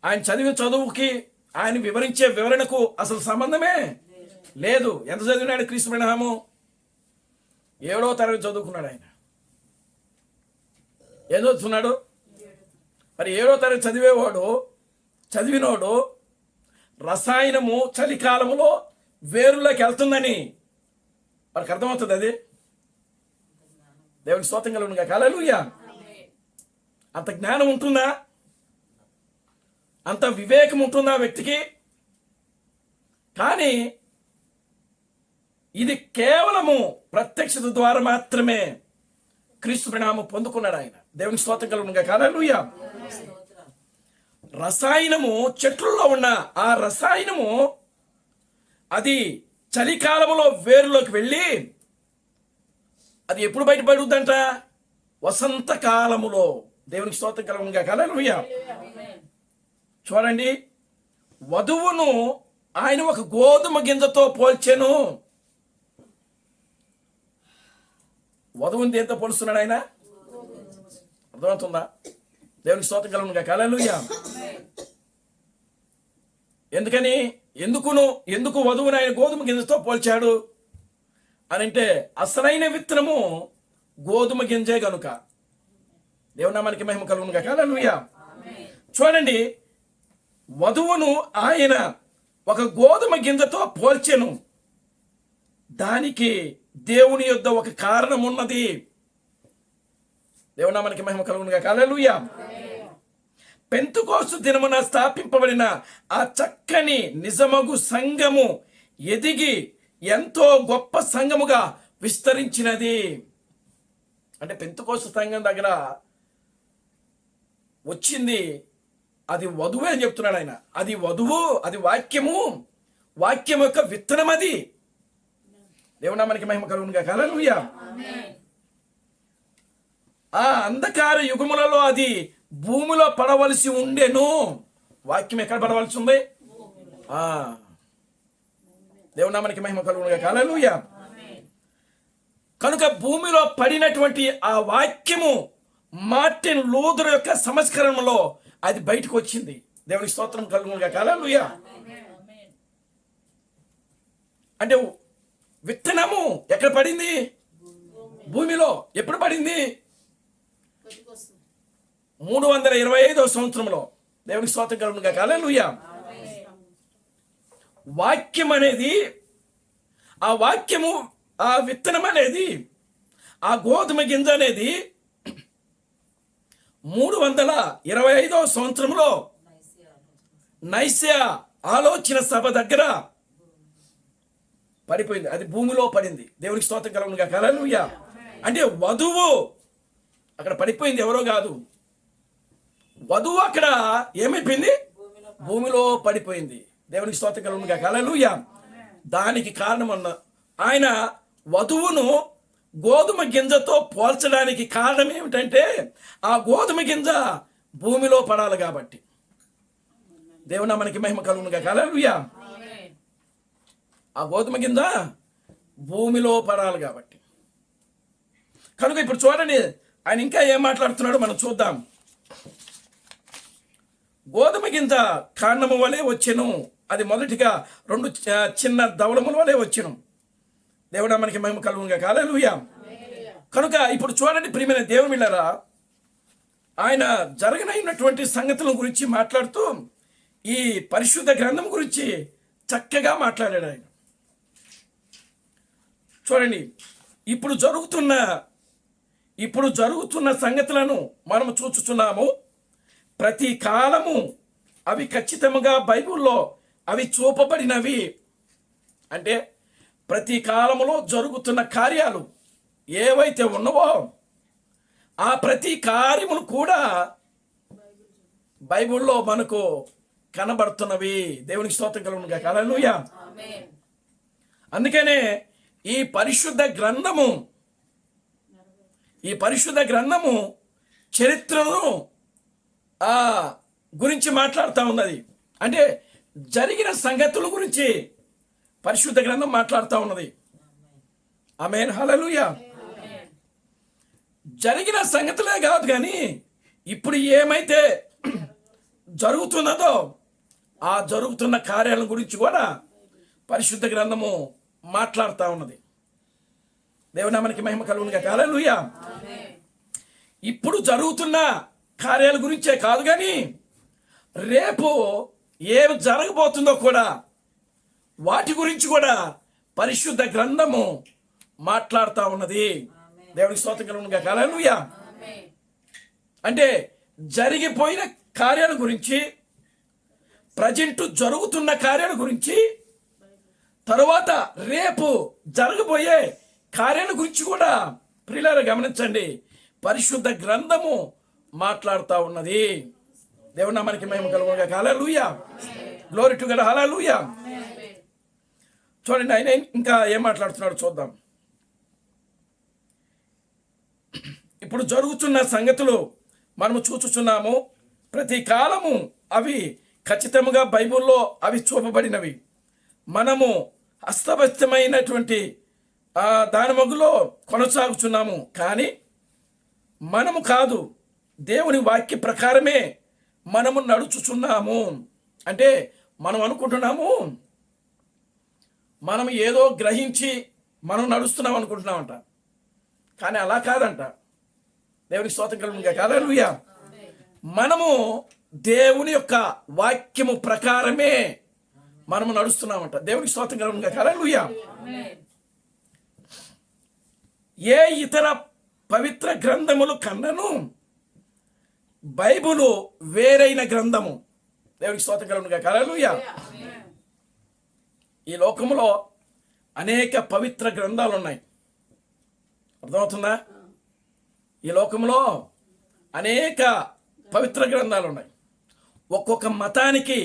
ఆయన చదివే చదువుకి ఆయన వివరించే వివరణకు అసలు సంబంధమే లేదు. ఎంత చదివినాడు క్రీస్తు పరిణామం? 7వ తరగతి చదువుకున్నాడు ఆయన. ఏం చదువుతున్నాడు? మరి 7వ తరగతి చదివినోడు రసాయనము చలికాలములో వేరులోకి వెళ్తుందని వాడికి అర్థమవుతుంది. అది దేవునికి స్తోత్రం కలుగునుగాక. హల్లెలూయా. అంత జ్ఞానం ఉంటుందా? అంత వివేకం ఉంటుందా వ్యక్తికి? కానీ ఇది కేవలము ప్రత్యక్షత ద్వారా మాత్రమే క్రీస్తు పరిణామం పొందుకున్నాడు ఆయన. దేవునికి స్తోత్రం కలుగునుగాక. హల్లెలూయా. రసాయనము, చెట్లలో ఉన్న ఆ రసాయనము అది చలికాలంలో వేరులోకి వెళ్ళి అది ఎప్పుడు బయటపడుద్దంట? వసంతకాలములో. దేవునికి స్తోత్రం కలుగునుగాక. హల్లెలూయా. చూడండి, వధువును ఆయన ఒక గోధుమ గింజతో పోల్చెను. వధువుని దేంతో పోలుస్తున్నాడు ఆయన? అర్థమవుతుందా? దేవునికి స్తోత్రం కలుగునుగాక. హల్లెలూయా. ఎందుకని? ఎందుకు వధువుని ఆయన గోధుమ గింజతో పోల్చాడు అని అంటే, అసలైన విత్తనము గోధుమ గింజే గనుక. దేవుని నామానికి మహిమ కలుగునుగాక. హల్లెలూయా. చూడండి, వధువును ఆయన ఒక గోధుమ గింజతో పోల్చెను. దానికి దేవుని యొద్ద ఒక కారణం ఉన్నది. దేవుని నామానికి మహిమ కలుగునుగాక. హల్లెలూయా. పెంతెకోస్తు దినమున స్థాపింపబడిన ఆ చక్కని నిజమగు సంఘము ఎదిగి ఎంతో గొప్ప సంఘముగా విస్తరించినది. అంటే పెంతెకోస్తు సంఘం దగ్గర వచ్చింది అది వధువే అని చెప్తున్నాడు ఆయన. అది వధువు, అది వాక్యము, వాక్యం యొక్క విత్తనం అది. దేవుని నామానికి మహిమ కలుగునుగాక. హల్లెలూయా. ఆ అంధకార యుగములలో అది భూమిలో పడవలసి ఉండెను. వాక్యం ఎక్కడ పడవలసి ఉంది? దేవుని నామానికి మహిమ కలుగునుగాక. హల్లెలూయా. కనుక భూమిలో పడినటువంటి ఆ వాక్యము మార్టిన్ లూథర్ యొక్క సంస్కరణలో అది బయటకు వచ్చింది. దేవునికి స్తోత్రం కలుగునుగాక. హల్లెలూయా. అంటే విత్తనము ఎక్కడ పడింది? భూమిలో. ఎప్పుడు పడింది? 325వ సంవత్సరంలో. దేవునికి స్తోత్రం కలుగునుగాక. హల్లెలూయా. వాక్యం అనేది, ఆ వాక్యము, ఆ విత్తనం అనేది, ఆ గోధుమ గింజ అనేది 325వ సంవత్సరంలో నైసియా ఆలోచన సభ దగ్గర పడిపోయింది. అది భూమిలో పడింది. దేవునికి స్తోత్రం కలుగునుగాక. హల్లెలూయా. అంటే వధువు అక్కడ పడిపోయింది, ఎవరో కాదు. వధువు అక్కడ ఏమైపోయింది? భూమిలో పడిపోయింది. దేవునికి స్తోత్రం కలుగునుగాక. హల్లెలూయా. దానికి కారణం ఆయన వధువును గోధుమ గింజతో పోల్చడానికి కారణం ఏమిటంటే, ఆ గోధుమ గింజ భూమిలో పడాలి కాబట్టి. దేవుని నామానికి మహిమ కలుగునుగాక. హల్లెలూయా. ఆ గోధుమ గింజ భూమిలో పడాలి కాబట్టి. కనుక ఇప్పుడు చూడండి, ఆయన ఇంకా ఏం మాట్లాడుతున్నాడో మనం చూద్దాం. గోధుమ గింజ కాండము వలె వచ్చెను. అది మొదటిగా 2 చిన్న దవళముల వలె వచ్చెను. దేవుడు మనకి మహిమ కలుగునుగాక. హల్లెలూయా. కనుక ఇప్పుడు చూడండి ప్రియమైన దేవుని బిడ్డలారా, ఆయన జరగనైనటువంటి సంగతుల గురించి మాట్లాడుతూ ఈ పరిశుద్ధ గ్రంథం గురించి చక్కగా మాట్లాడాడు ఆయన. చూడండి, ఇప్పుడు జరుగుతున్న సంగతులను మనము చూచుచున్నాము. ప్రతి కాలము అవి ఖచ్చితంగా బైబిల్లో అవి చూపబడినవి. అంటే ప్రతి కాలములో జరుగుతున్న కార్యాలు ఏవైతే ఉన్నవో ఆ ప్రతి కార్యములు కూడా బైబిల్లో మనకు కనబడుతున్నవి. దేవునికి స్తోత్రం కలుగునుగాక. హల్లెలూయా. అందుకనే ఈ పరిశుద్ధ గ్రంథము చరిత్రను గురించి మాట్లాడుతూ ఉన్నది. అంటే జరిగిన సంగతుల గురించి పరిశుద్ధ గ్రంథం మాట్లాడుతూ ఉన్నది. ఆమేన్. హల్లెలూయా. జరిగిన సంగతులే కాదు కానీ ఇప్పుడు ఏమైతే జరుగుతున్నదో ఆ జరుగుతున్న కార్యాల గురించి కూడా పరిశుద్ధ గ్రంథము మాట్లాడుతూ ఉన్నది. దేవుని నామానికి మహిమ కలుగునుగాక. హల్లెలూయా. ఇప్పుడు జరుగుతున్న కార్యాల గురించే కాదు కానీ రేపు ఏం జరగబోతుందో కూడా వాటి గురించి కూడా పరిశుద్ధ గ్రంథము మాట్లాడుతూ ఉన్నది. దేవునికి స్తోత్రం కలుగును గాక. హల్లెలూయా. అంటే జరిగిపోయిన కార్యాల గురించి, ప్రజెంట్ జరుగుతున్న కార్యాల గురించి, తరువాత రేపు జరగబోయే కార్యాల గురించి కూడా ప్రియులారా గమనించండి, పరిశుద్ధ గ్రంథము మాట్లాడుతూ ఉన్నది. దేవుని నామానికి మహిమ కలుగును గాక. Hallelujah. Glory to God. Hallelujah. చూడండి ఆయన ఇంకా ఏం మాట్లాడుతున్నాడు చూద్దాం. ఇప్పుడు జరుగుతున్న సంగతులు మనము చూచుచున్నాము. ప్రతి కాలము అవి ఖచ్చితంగా బైబిల్లో అవి చూపబడినవి. మనము అస్తవ్యస్తమైనటువంటి దాని మగులో కొనసాగుచున్నాము, కానీ మనము కాదు, దేవుని వాక్య ప్రకారమే మనము నడుచుచున్నాము. అంటే మనం అనుకుంటున్నాము మనం ఏదో గ్రహించి మనం నడుస్తున్నాం అనుకుంటున్నామంట, కానీ అలా కాదంట. దేవునికి స్తోత్రం కలుగును గాక. హల్లెలూయా. మనము దేవుని యొక్క వాక్యము ప్రకారమే మనము నడుస్తున్నామంట. దేవునికి స్తోత్రం కలుగును గాక. హల్లెలూయా. ఏ ఇతర పవిత్ర గ్రంథములు కన్నను బైబిలు వేరైన గ్రంథము. దేవునికి స్తోత్రం కలుగును గాక. హల్లెలూయా. ఈ లోకములో అనేక పవిత్ర గ్రంథాలు ఉన్నాయి. అర్థమవుతుందా? ఈ లోకంలో అనేక పవిత్ర గ్రంథాలు ఉన్నాయి. ఒక్కొక్క మతానికి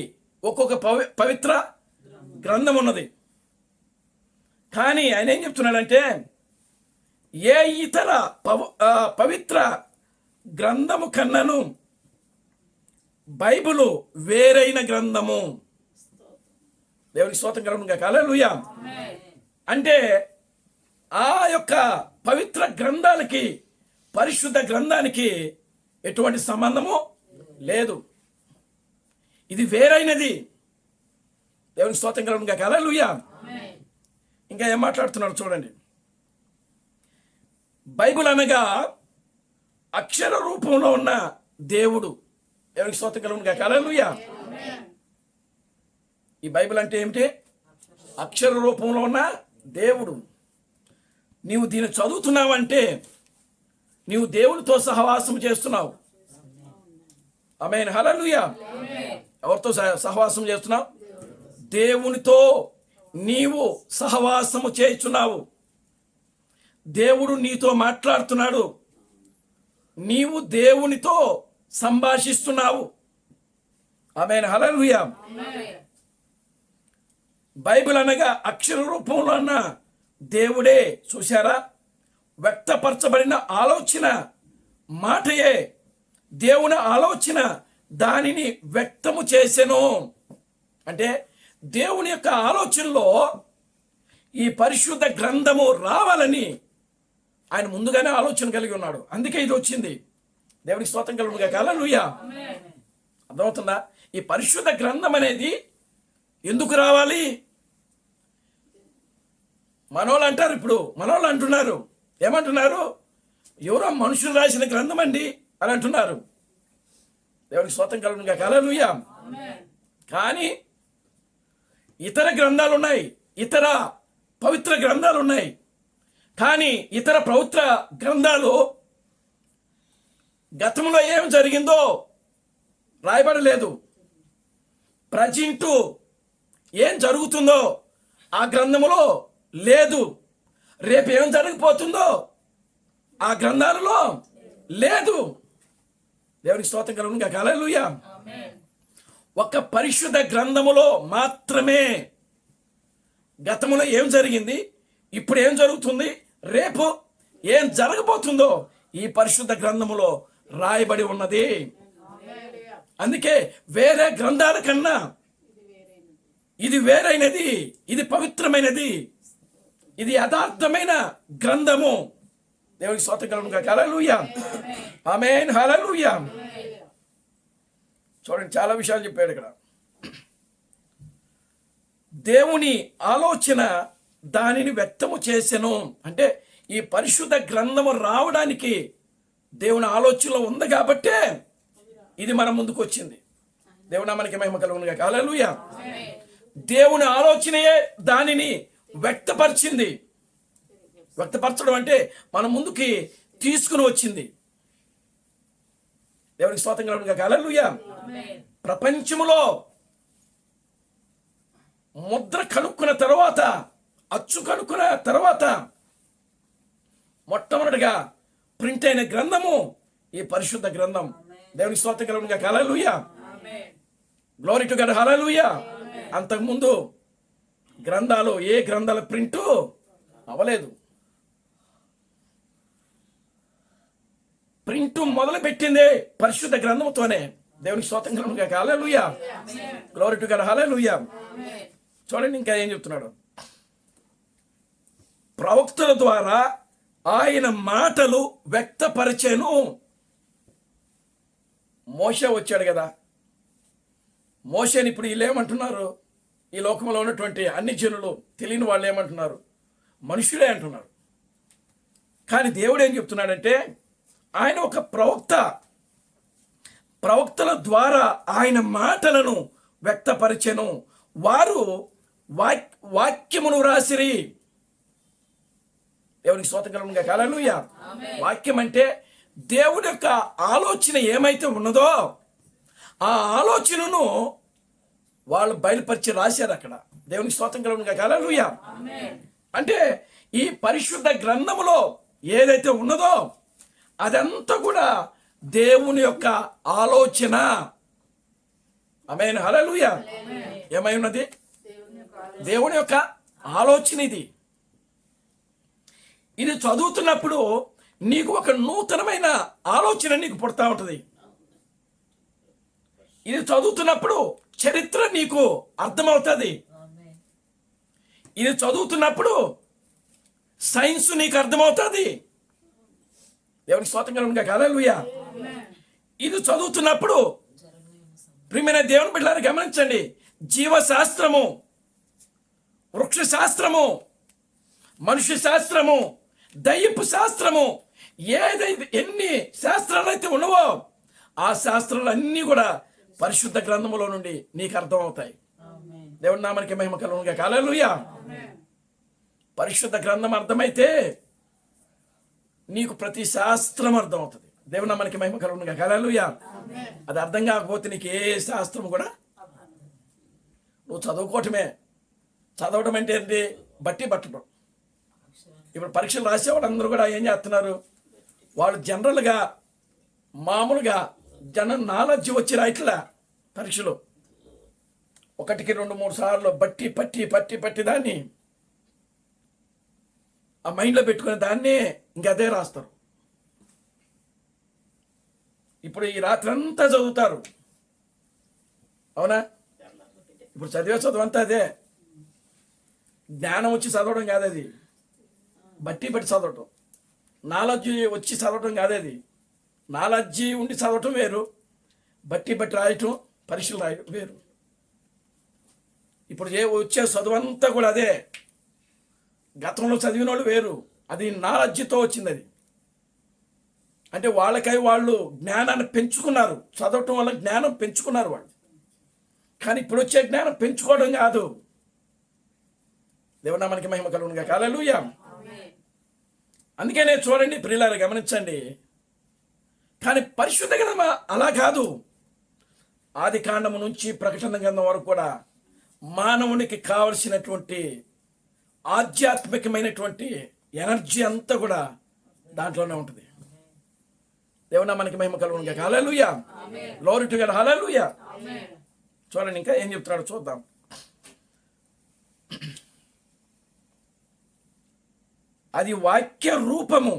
ఒక్కొక్క పవిత్ర గ్రంథం ఉన్నది. కానీ ఆయన ఏం చెప్తున్నాడంటే, ఏ ఇతర పవిత్ర గ్రంథము కన్నను బైబిలు వేరైన గ్రంథము. దేవునికి స్తోత్రం కలుగును గాక. హల్లెలూయా. అంటే ఆ యొక్క పవిత్ర గ్రంథాలకి, పరిశుద్ధ గ్రంథానికి ఎటువంటి సంబంధము లేదు. ఇది వేరైనది. దేవునికి స్తోత్రం కలుగును గాక. హల్లెలూయా. ఇంకా ఏం మాట్లాడుతున్నాడు చూడండి. బైబిల్ అనగా అక్షర రూపంలో ఉన్న దేవుడు. దేవునికి స్తోత్రం కలుగును గాక. హల్లెలూయా. ఈ బైబిల్ అంటే ఏమిటి? అక్షర రూపంలో ఉన్న దేవుడు. నీవు దీన్ని చదువుతున్నావంటే నీవు దేవునితో సహవాసం చేస్తున్నావు. ఆమేన్. హల్లెలూయా. ఎవరితో సహవాసం చేస్తున్నావు? దేవునితో నీవు సహవాసము చేయుచున్నావు. దేవుడు నీతో మాట్లాడుతున్నాడు. నీవు దేవునితో సంభాషిస్తున్నావు. ఆమేన్. హల్లెలూయా. బైబిల్ అనగా అక్షర రూపంలో ఉన్న దేవుడే. చూశారా? వ్యక్తపరచబడిన ఆలోచన మాటయే దేవుని ఆలోచన, దానిని వ్యక్తము చేసెను. అంటే దేవుని యొక్క ఆలోచనలో ఈ పరిశుద్ధ గ్రంథము రావాలని ఆయన ముందుగానే ఆలోచన కలిగి ఉన్నాడు. అందుకే ఇది వచ్చింది. దేవునికి స్తోత్రం కలుగును గాక. హల్లెలూయా. అర్థమవుతుందా? ఈ పరిశుద్ధ గ్రంథం అనేది ఎందుకు రావాలి? మనోళ్ళు అంటారు, ఇప్పుడు మనోళ్ళు అంటున్నారు, ఏమంటున్నారు? ఎవరో మనుషులు రాసిన గ్రంథం అండి అని అంటున్నారు. దేవునికి స్తోత్రం కలుగును గాక. హల్లెలూయా. కానీ ఇతర గ్రంథాలు ఉన్నాయి, ఇతర పవిత్ర గ్రంథాలు ఉన్నాయి. కానీ ఇతర పవిత్ర గ్రంథాలు గతంలో ఏం జరిగిందో రాయబడలేదు. ప్రజెంటు ఏం జరుగుతుందో ఆ గ్రంథములో లేదు. రేపు ఏం జరగబోతుందో ఆ గ్రంథాలలో లేదు. దేవునికి స్తోత్రం కలుగును గాక. హల్లెలూయా. ఒక పరిశుద్ధ గ్రంథములో మాత్రమే గతంలో ఏం జరిగింది, ఇప్పుడు ఏం జరుగుతుంది, రేపు ఏం జరగబోతుందో ఈ పరిశుద్ధ గ్రంథములో రాయబడి ఉన్నది. అందుకే వేరే గ్రంథాల కన్నా ఇది వేరైనది, ఇది పవిత్రమైనది, ఇది యథార్థమైన గ్రంథము. దేవునికి స్తోత్రం కలుగును గాక. హల్లెలూయా. ఆమేన్. హల్లెలూయా. చూడండి, చాలా విషయాలు చెప్పాడు ఇక్కడ. దేవుని ఆలోచన దానిని వ్యక్తము చేసెను. అంటే ఈ పరిశుద్ధ గ్రంథము రావడానికి దేవుని ఆలోచనలో ఉంది కాబట్టే ఇది మన ముందుకు వచ్చింది. దేవుని నామానికి మహిమ కలుగును గాక. హల్లెలూయా. దేవుని ఆలోచనయే దానిని వ్యక్తపరిచింది. వ్యక్తపరచడం అంటే మన ముందుకి తీసుకుని వచ్చింది. దేవునికి స్తోత్రం కలుగును గాక. హల్లెలూయా. ప్రపంచములో ముద్ర కనుక్కున్న తర్వాత, అచ్చు కనుక్కున్న తర్వాత మొట్టమొదటిగా ప్రింట్ అయిన గ్రంథము ఈ పరిశుద్ధ గ్రంథం. దేవునికి స్తోత్రం కలుగును గాక. Hallelujah. Glory to God. Hallelujah. అంతకుముందు గ్రంథాలు, ఏ గ్రంథాల ప్రింటు అవ్వలేదు. ప్రింటు మొదలు పెట్టిందే పరిశుద్ధ గ్రంథంతోనే. దేవునికి స్తోత్రం కలుగును గాక. Hallelujah. Glory to God. Hallelujah. చూడండి ఇంకా ఏం చెప్తున్నాడు. ప్రవక్తల ద్వారా ఆయన మాటలు వ్యక్తపరిచెను. మోషే వచ్చాడు కదా. మోషేని ఇప్పుడు వీళ్ళు ఏమంటున్నారు? ఈ లోకంలో ఉన్నటువంటి అన్ని జనులు, తెలియని వాళ్ళు ఏమంటున్నారు? మనుషులే అంటున్నారు. కానీ దేవుడు ఏం చెప్తున్నాడంటే, ఆయన ఒక ప్రవక్త. ప్రవక్తల ద్వారా ఆయన మాటలను వ్యక్తపరిచెను. వారు వాక్యమును రాసిరి. దేవునికి స్తోత్రం కలుగును గాక. హల్లెలూయా. వాక్యం అంటే దేవుడి యొక్క ఆలోచన ఏమైతే ఉన్నదో ఆ ఆలోచనను వాళ్ళు బయలుపరిచి రాశారు అక్కడ. దేవునికి స్తోత్రం కలుగును గాక. హల్లెలూయా. అంటే ఈ పరిశుద్ధ గ్రంథములో ఏదైతే ఉన్నదో అదంతా కూడా దేవుని యొక్క ఆలోచన. ఆమేన్. హల్లెలూయా. ఏమై ఉన్నది? దేవుని యొక్క ఆలోచన ఇది. ఇది చదువుతున్నప్పుడు నీకు ఒక నూతనమైన ఆలోచన నీకు పుడతా ఉంటుంది. ఇది చదువుతున్నప్పుడు చరిత్ర నీకు అర్థమవుతుంది. ఇది చదువుతున్నప్పుడు సైన్స్ నీకు అర్థమవుతుంది. దేవునికి స్తోత్రం కలుగును గాక. హల్లెలూయా. ఇది చదువుతున్నప్పుడు ప్రియమైన దేవుని బిడ్డలారా గమనించండి, జీవశాస్త్రము, వృక్ష శాస్త్రము, మనుష్య శాస్త్రము, దయ్యపు శాస్త్రము, ఏదైతే ఎన్ని శాస్త్రాలు అయితే ఉన్నవో ఆ శాస్త్రాలు అన్నీ కూడా పరిశుద్ధ గ్రంథములో నుండి నీకు అర్థం అవుతాయి. దేవుని నామానికి మహిమ కలుగును గాక. హల్లెలూయా. పరిశుద్ధ గ్రంథం అర్థమైతే నీకు ప్రతి శాస్త్రం అర్థం అవుతుంది. దేవుని నామానికి మహిమ కలుగును గాక. హల్లెలూయా. అది అర్థం కాకపోతే నీకు ఏ శాస్త్రం కూడా నువ్వు చదువుకోవటమే. చదవటం అంటే ఏంటి? బట్టి పట్టడం. ఇప్పుడు పరీక్షలు రాసేవాళ్ళు అందరూ కూడా ఏం చేస్తున్నారు? వాళ్ళు జనరల్గా మామూలుగా నాలెడ్జ్ వచ్చి రాయట్లా పరీక్షలు. 1, 2, 3 సార్లు బట్టి పట్టి పట్టి పట్టి దాన్ని ఆ మైండ్లో పెట్టుకునే దాన్ని ఇంకదే రాస్తారు. ఇప్పుడు ఈ రాత్రి అంతా చదువుతారు, అవునా? ఇప్పుడు చదివే చదువు అంతా అదే. జ్ఞానం వచ్చి చదవడం కాదు అది, బట్టి బట్టి చదవటం. నాలెడ్జ్ వచ్చి చదవటం కాదు అది. నాలెడ్జ్ ఉండి చదవటం వేరు, బట్టి బట్టి రాయటం, పరీక్షలు రాయటం వేరు. ఇప్పుడు వచ్చే చదువు అంతా కూడా అదే. గతంలో చదివిన వాళ్ళు వేరు, అది నాలెడ్జ్తో వచ్చింది. అది అంటే వాళ్ళకై వాళ్ళు జ్ఞానాన్ని పెంచుకున్నారు, చదవటం వల్ల జ్ఞానం పెంచుకున్నారు వాళ్ళు. కానీ ఇప్పుడు వచ్చే జ్ఞానం పెంచుకోవడం కాదు. దేవుని నామానికి మహిమ కలుగును గాక. హల్లెలూయా. అందుకనే చూడండి ప్రియులారా, గమనించండి. కానీ పరిశుద్ధ గ్రంథం అలా కాదు. ఆది కాండము నుంచి ప్రకటన గ్రంథం వరకు కూడా మానవునికి కావలసినటువంటి ఆధ్యాత్మికమైనటువంటి ఎనర్జీ అంతా కూడా దాంట్లోనే ఉంటుంది. దేవుని నామానికి మహిమ కలుగును గాక. Hallelujah. Glory to God. Hallelujah. చూడండి ఇంకా ఏం చెప్తున్నాడో చూద్దాం. అది వాక్య రూపము,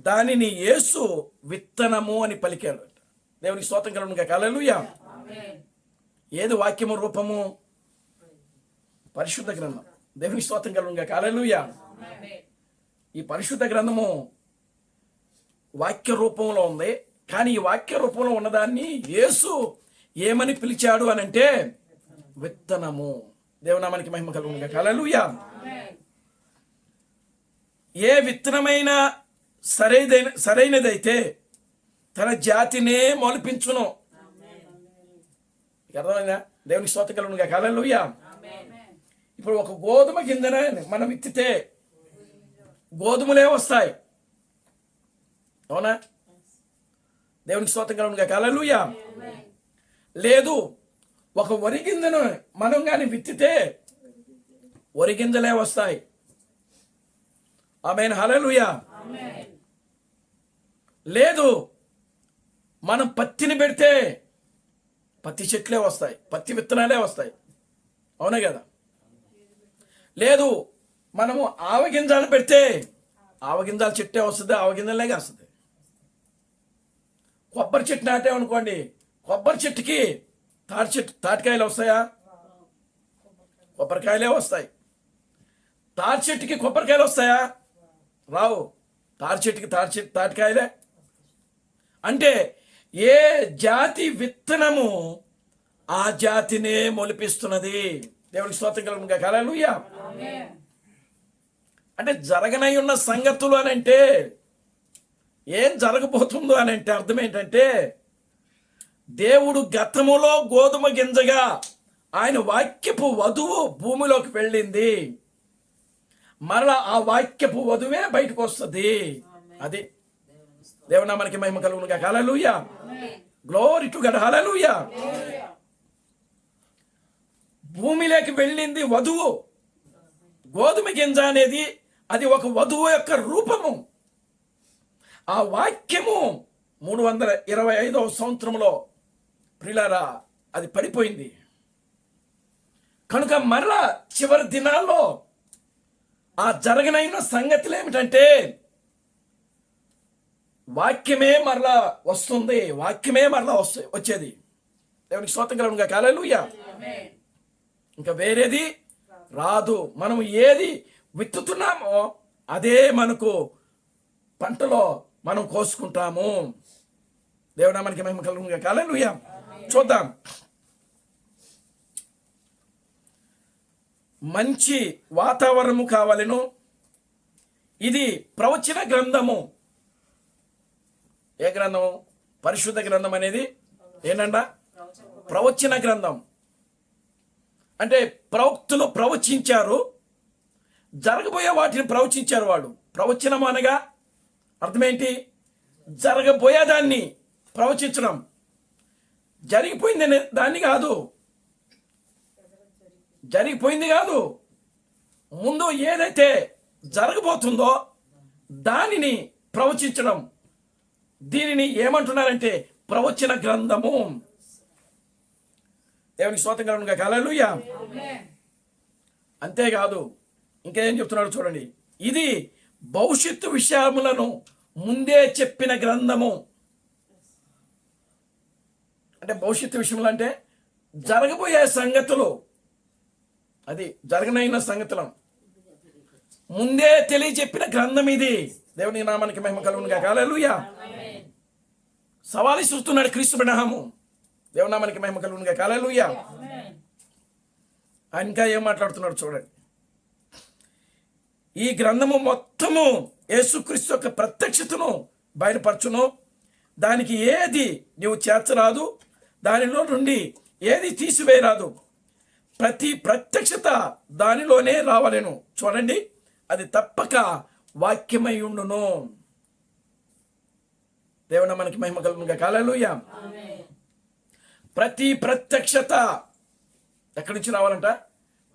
దానిని యేసు విత్తనము అని పలికాడు. దేవునికి స్తోత్రం కలుగును గాక. హల్లెలూయా. ఏది వాక్యము రూపము? పరిశుద్ధ గ్రంథం. దేవునికి స్తోత్రం కలుగును గాక. హల్లెలూయా. ఈ పరిశుద్ధ గ్రంథము వాక్య రూపంలో ఉంది. కానీ ఈ వాక్య రూపంలో ఉన్నదాన్ని యేసు ఏమని పిలిచాడు అని అంటే విత్తనము. దేవునామానికి మహిమ కలుగును గాక. హల్లెలూయా. ఏ విత్తనమైనా సరైనదైతే తన జాతినే మొలిపించును. అర్థమైందా? దేవునికి స్తోత్రం కలుగును గాక. హల్లెలూయా. ఇప్పుడు ఒక గోధుమ గింజన మనం విత్తితే గోధుమలే వస్తాయి. అవునా? దేవునికి స్తోత్రం కలుగును గాక. హల్లెలూయా. లేదు, ఒక వరి గింజను మనం కానీ విత్తితే వరి గింజలే వస్తాయి. ఆమేన్. హల్లెలూయా. లేదు, మనం పత్తిని పెడితే పత్తి చెట్లే వస్తాయి, పత్తి విత్తనాలే వస్తాయి. అవునా కదా? లేదు, మనము ఆవగింజలు పెడితే ఆవగింజల చెట్టే వస్తుంది, ఆవగింజలే కాస్తుంది. కొబ్బరి చెట్టు నాటామనుకోండి, కొబ్బరి చెట్టుకి తాటికాయలు వస్తాయా? కొబ్బరికాయలే వస్తాయి. తాటి చెట్టుకి కొబ్బరికాయలు వస్తాయా? రావు. తాటి చెట్టుకి తాటికాయలే. అంటే ఏ జాతి విత్తనము ఆ జాతినే మొలిపిస్తున్నది. దేవునికి స్తోత్రం కలుగును గాక. హల్లెలూయా. అంటే జరగనై ఉన్న సంగతులు అని అంటే ఏం జరగబోతుందో అని అంటే అర్థం ఏంటంటే, దేవుడు గతములో గోధుమ గింజగా ఆయన వాక్యపు వధువు భూమిలోకి వెళ్ళింది, మరలా ఆ వాక్యపు వధువే బయటకు వస్తుంది. అది దేవుని నామానికి మహిమ కలుగును గాక. Hallelujah. Glory to God. Hallelujah. భూమిలోకి వెళ్ళింది వధువు. గోధుమ గింజ అనేది అది ఒక వధువు యొక్క రూపము. ఆ వాక్యము 325వ సంవత్సరంలో ప్రియులారా అది పడిపోయింది. కనుక మరలా చివరి దినాల్లో ఆ జరగనైన సంగతులు ఏమిటంటే, వాక్యమే మరలా వస్తుంది, వాక్యమే మరలా వచ్చేది. దేవునికి స్తోత్రం కలుగును గాక. హల్లెలూయా. ఇంకా వేరేది రాదు. మనం ఏది విత్తుతున్నామో అదే మనకు పంటలో మనం కోసుకుంటాము. దేవుడా మనకి మహిమ కలుగును గాక. హల్లెలూయా. చూద్దాం. మంచి వాతావరణము కావాలను. ఇది ప్రవచన గ్రంథము. ఏ గ్రంథము? పరిశుద్ధ గ్రంథం అనేది ఏంటంట? ప్రవచన గ్రంథం. అంటే ప్రవక్తులు ప్రవచించారు, జరగబోయే వాటిని ప్రవచించారు వాళ్ళు. ప్రవచనం అనగా అర్థమేంటి? జరగబోయేదాన్ని ప్రవచించడం. జరిగిపోయింది దాన్ని కాదు, జరిగిపోయింది కాదు, ముందు ఏదైతే జరగబోతుందో దానిని ప్రవచించడం. దీనిని ఏమంటున్నారంటే ప్రవచన గ్రంథము. దేవునికి స్తోత్రం కలుగును గాక. హల్లెలూయా. అంతేకాదు ఇంకేం చెప్తున్నాడు చూడండి. ఇది భవిష్యత్తు విషయములను ముందే చెప్పిన గ్రంథము. అంటే భవిష్యత్తు విషయంలో అంటే జరగబోయే సంగతులు, అది జరగనైన సంగతులను ముందే తెలియజెప్పిన గ్రంథం ఇది. దేవుని నామానికి మహిమ కలుగును గాక. హల్లెలూయా. సవాలు చూస్తున్నాడు క్రీస్తు బిడ్డహాము. దేవుని నామానికి మహిమ కలుగును గాక. హల్లెలూయా. ఆయన ఇంకా ఏం మాట్లాడుతున్నాడు చూడండి. ఈ గ్రంథము మొత్తము యేసుక్రీస్తు యొక్క ప్రత్యక్షతను బయలుపరచును. దానికి ఏది నీవు చేర్చరాదు, దానిలో నుండి ఏది తీసివేయరాదు. ప్రతి ప్రత్యక్షత దానిలోనే రావాలను. చూడండి, అది తప్పక వాక్యమై ఉండును. దేవుని మనకి మహిమ కలుగును గాక. హల్లెలూయా. ప్రతి ప్రత్యక్షత ఎక్కడి నుంచి రావాలంట?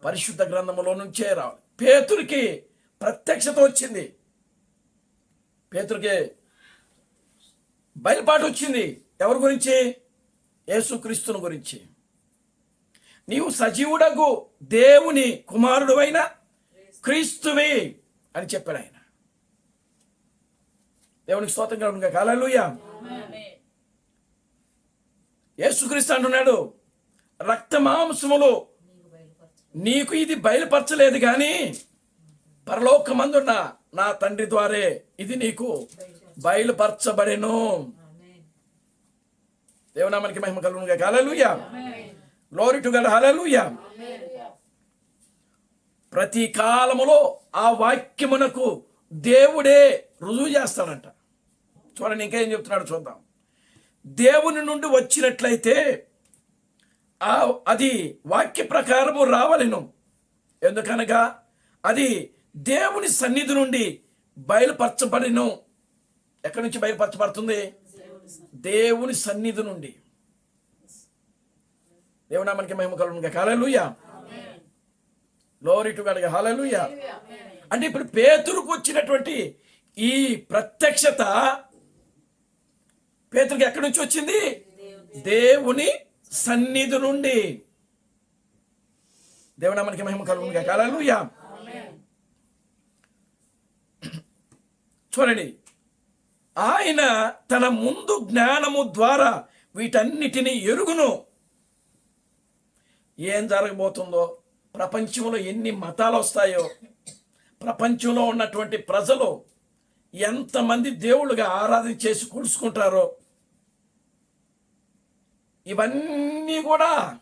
పరిశుద్ధ గ్రంథములో నుంచే రావాలి. పేతురుకి ప్రత్యక్షత వచ్చింది, పేతురుకి బయలుపాటు వచ్చింది. ఎవరి గురించి? యేసుక్రీస్తుని గురించి. నీవు సజీవుడగు దేవుని కుమారుడు అయిన క్రీస్తువి అని చెప్పాడు ఆయన. దేవునికి స్తోత్రం కలుగును గాక. హల్లెలూయా. యేసుక్రీస్తు అంటున్నాడు, రక్త మాంసములు నీకు ఇది బయలుపరచలేదు కానీ పరలోకమందున్న నా తండ్రి ద్వారే ఇది నీకు బయలుపరచబడెను. దేవుని నామానికి మహిమ కలుగును గాక. Hallelujah. Glory to God. Hallelujah. ప్రతి కాలములో ఆ వాక్యమునకు దేవుడే రుజువు చేస్తాడంట. చూడండి ఇంకేం చెప్తున్నాడు చూద్దాం. దేవుని నుండి వచ్చినట్లయితే అది వాక్య ప్రకారము రావలెను. ఎందుకనగా అది దేవుని సన్నిధి నుండి బయలుపరచబడిను. ఎక్కడి నుంచి బయలుపరచబడుతుంది? దేవుని సన్నిధి నుండి. దేవుని నామానికి మహిమ కలుగును గాక. Hallelujah. Glory to God. Hallelujah. అంటే ఇప్పుడు పేతురుకు వచ్చినటువంటి ఈ ప్రత్యక్షత పేతురుకి ఎక్కడి నుంచి వచ్చింది? దేవుని సన్నిధి నుండి. దేవుని నామానికి మహిమ కలుగును గాక. హల్లెలూయా. చూడండి, ఆయన తన ముందు జ్ఞానము ద్వారా వీటన్నిటినీ ఎరుగును. ఏం జరగబోతుందో, ప్రపంచంలో ఎన్ని మతాలు వస్తాయో, ప్రపంచంలో ఉన్నటువంటి ప్రజలు ఎంతమంది దేవుళ్ళుగా ఆరాధన చేసి కొలుసుకుంటారో, ఇవన్నీ కూడా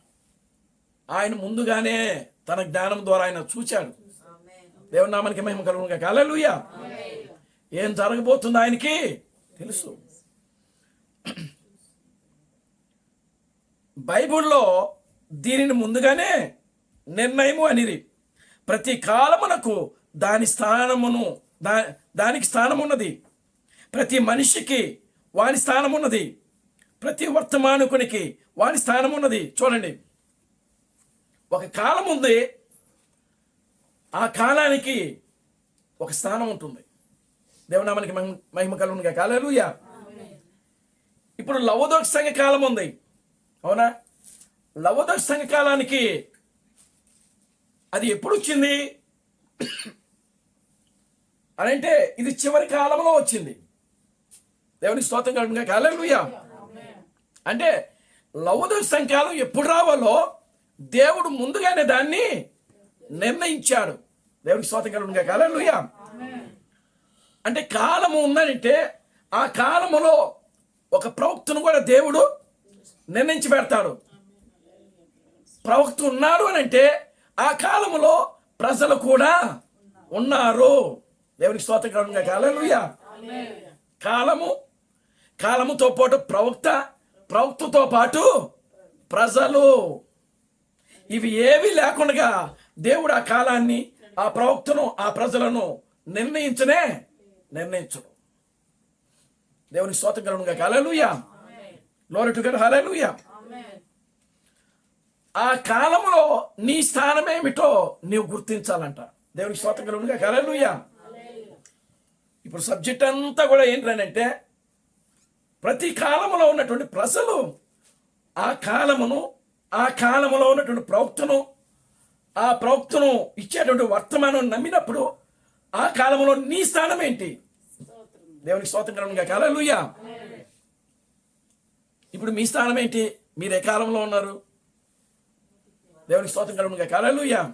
ఆయన ముందుగానే తన జ్ఞానం ద్వారా ఆయన చూచాడు. దేవుని నామానికి మహిమ కలుగును గాక. హల్లెలూయా. ఏం జరగబోతుందో ఆయనకి తెలుసు. బైబిల్లో దీనిని ముందుగానే నిర్ణయము అనిరి. ప్రతి కాలమునకు దాని స్థానమును దానికి స్థానం ఉన్నది. ప్రతి మనిషికి వాని స్థానం ఉన్నది. ప్రతి వర్తమానకునికి వాని స్థానం ఉన్నది. చూడండి, ఒక కాలం ఉంది, ఆ కాలానికి ఒక స్థానం ఉంటుంది. దేవునామానికి మహిమ కలుగును గాక. హల్లెలూయా. ఇప్పుడు లవోదిక సంఘ కాలం ఉంది, అవునా? లవోదిక సంఘ కాలానికి అది ఎప్పుడు వచ్చింది అని అంటే ఇది చివరి కాలంలో వచ్చింది. దేవునికి స్తోత్రం కలుగును గాక. హల్లెలూయా. అంటే లవోదిక సంఘ కాలం ఎప్పుడు రావాలో దేవుడు ముందుగానే దాన్ని నిర్ణయించాడు. దేవునికి స్తోత్రం కలుగును గాక. హల్లెలూయా. అంటే కాలము ఉందంటే ఆ కాలములో ఒక ప్రవక్తను కూడా దేవుడు నిర్ణయించి పెడతాడు. ప్రవక్త ఉన్నాడు అని అంటే ఆ కాలములో ప్రజలు కూడా ఉన్నారు. దేవునికి స్తోత్రం కలుగును గాక. హల్లెలూయా. కాలముతో పాటు ప్రవక్తతో పాటు ప్రజలు, ఇవి ఏవి లేకుండా దేవుడు ఆ కాలాన్ని, ఆ ప్రవక్తను, ఆ ప్రజలను నిర్ణయించడు. దేవునికి స్తోత్రం కలుగును గాక. Hallelujah. Glory to God. Hallelujah. ఆ కాలంలో నీ స్థానం ఏమిటో నీవు గుర్తించాలంట. దేవునికి స్తోత్రం కలుగును గాక. హల్లెలూయా. ఇప్పుడు సబ్జెక్ట్ అంతా కూడా ఏంటంటే ప్రతి కాలంలో ఉన్నటువంటి ప్రజలు ఆ కాలములో ఉన్నటువంటి ప్రవక్తను, ఆ ప్రవక్తను ఇచ్చేటువంటి వర్తమానం నమ్మినప్పుడు ఆ కాలంలో నీ స్థానం ఏంటి? దేవునికి స్తోత్రం కలుగును గాక. హల్లెలూయా. ఇప్పుడు మీ స్థానం ఏంటి? మీరు ఏ కాలంలో ఉన్నారు? దేవునికి స్తోత్రం కలుగును గాక. హల్లెలూయా.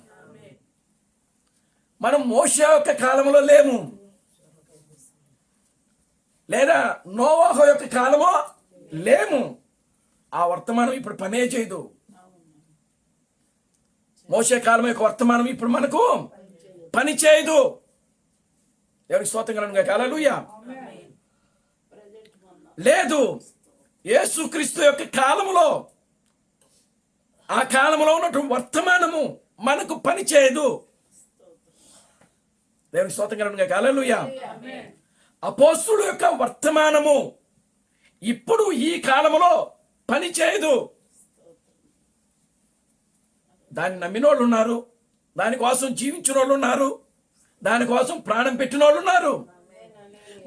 మనం మోషే యొక్క కాలంలో లేము, లేదా నోవాహు యొక్క కాలమో లేము. ఆ వర్తమానం ఇప్పుడు పనే చేయదు. మోషే కాలం యొక్క వర్తమానం ఇప్పుడు మనకు పని చేయదు. దేవునికి స్తోత్రం కలుగును గాక. హల్లెలూయా. లేదు, యేసుక్రీస్తు యొక్క కాలములో, ఆ కాలంలో ఉన్నటువంటి వర్తమానము మనకు పని చేయదు. దేవునికి స్తోత్రం కలుగును గాక. హల్లెలూయా. అపోస్తలుల యొక్క వర్తమానము ఇప్పుడు ఈ కాలంలో పని చేయదు. దాన్ని నమ్మిన వాళ్ళు ఉన్నారు, దానికోసం జీవించిన వాళ్ళు ఉన్నారు, దానికోసం ప్రాణం పెట్టిన వాళ్ళు ఉన్నారు,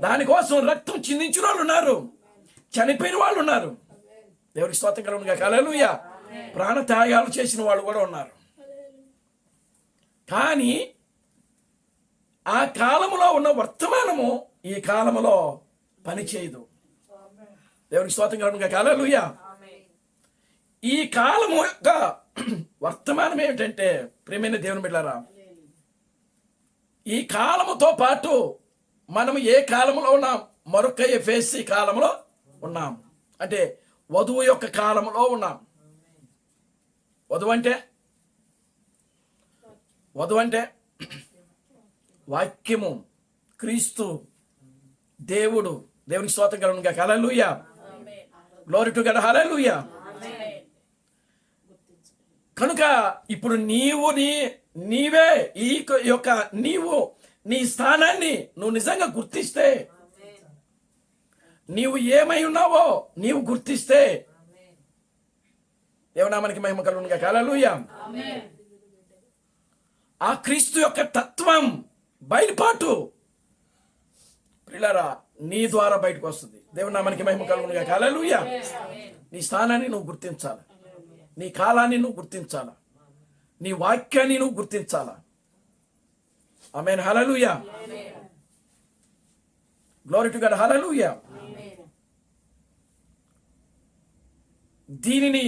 దానికోసం రక్తం చిందించిన వాళ్ళు ఉన్నారు, చనిపోయిన వాళ్ళు ఉన్నారు. దేవునికి స్తోత్రం కలుగును గాక. హల్లెలూయా. ప్రాణ త్యాగాలు చేసిన వాళ్ళు కూడా ఉన్నారు. కానీ ఆ కాలంలో ఉన్న వర్తమానము ఈ కాలంలో పని చేయదు. దేవునికి స్తోత్రం కలుగును గాక. హల్లెలూయా. ఈ కాలము యొక్క వర్తమానం ఏమిటంటే, ప్రియమైన దేవుని బిడ్డలారా, ఈ కాలముతో పాటు మనం ఏ కాలంలో ఉన్నాం? మరొక ఎఫెసీ కాలంలో ఉన్నాం. అంటే వధువు యొక్క కాలంలో ఉన్నాం. వధువు అంటే వాక్యము, క్రీస్తు, దేవుడు. దేవునికి స్తోత్రం కలుగును గాక. Hallelujah. Glory to God. Hallelujah. కనుక ఇప్పుడు నీవే ఈ యొక్క నీవు నీ స్థానాన్ని నువ్వు నిజంగా గుర్తిస్తే, నీవు ఏమై ఉన్నావో నీవు గుర్తిస్తే, దేవునామానికి మహిమ కలుగును గాక. హల్లెలూయా. ఆ క్రీస్తు యొక్క తత్వం బయలుపాటు ప్రియులారా నీ ద్వారా బయటకు వస్తుంది. దేవునామానికి మహిమ కలుగును గాక. హల్లెలూయా. నీ స్థానాన్ని నువ్వు గుర్తించాలి, నీ కాలాన్ని నువ్వు గుర్తించాలా, నీ వాక్యాన్ని నువ్వు గుర్తించాలా. Amen. Hallelujah. Glory to God. Hallelujah. దీనిని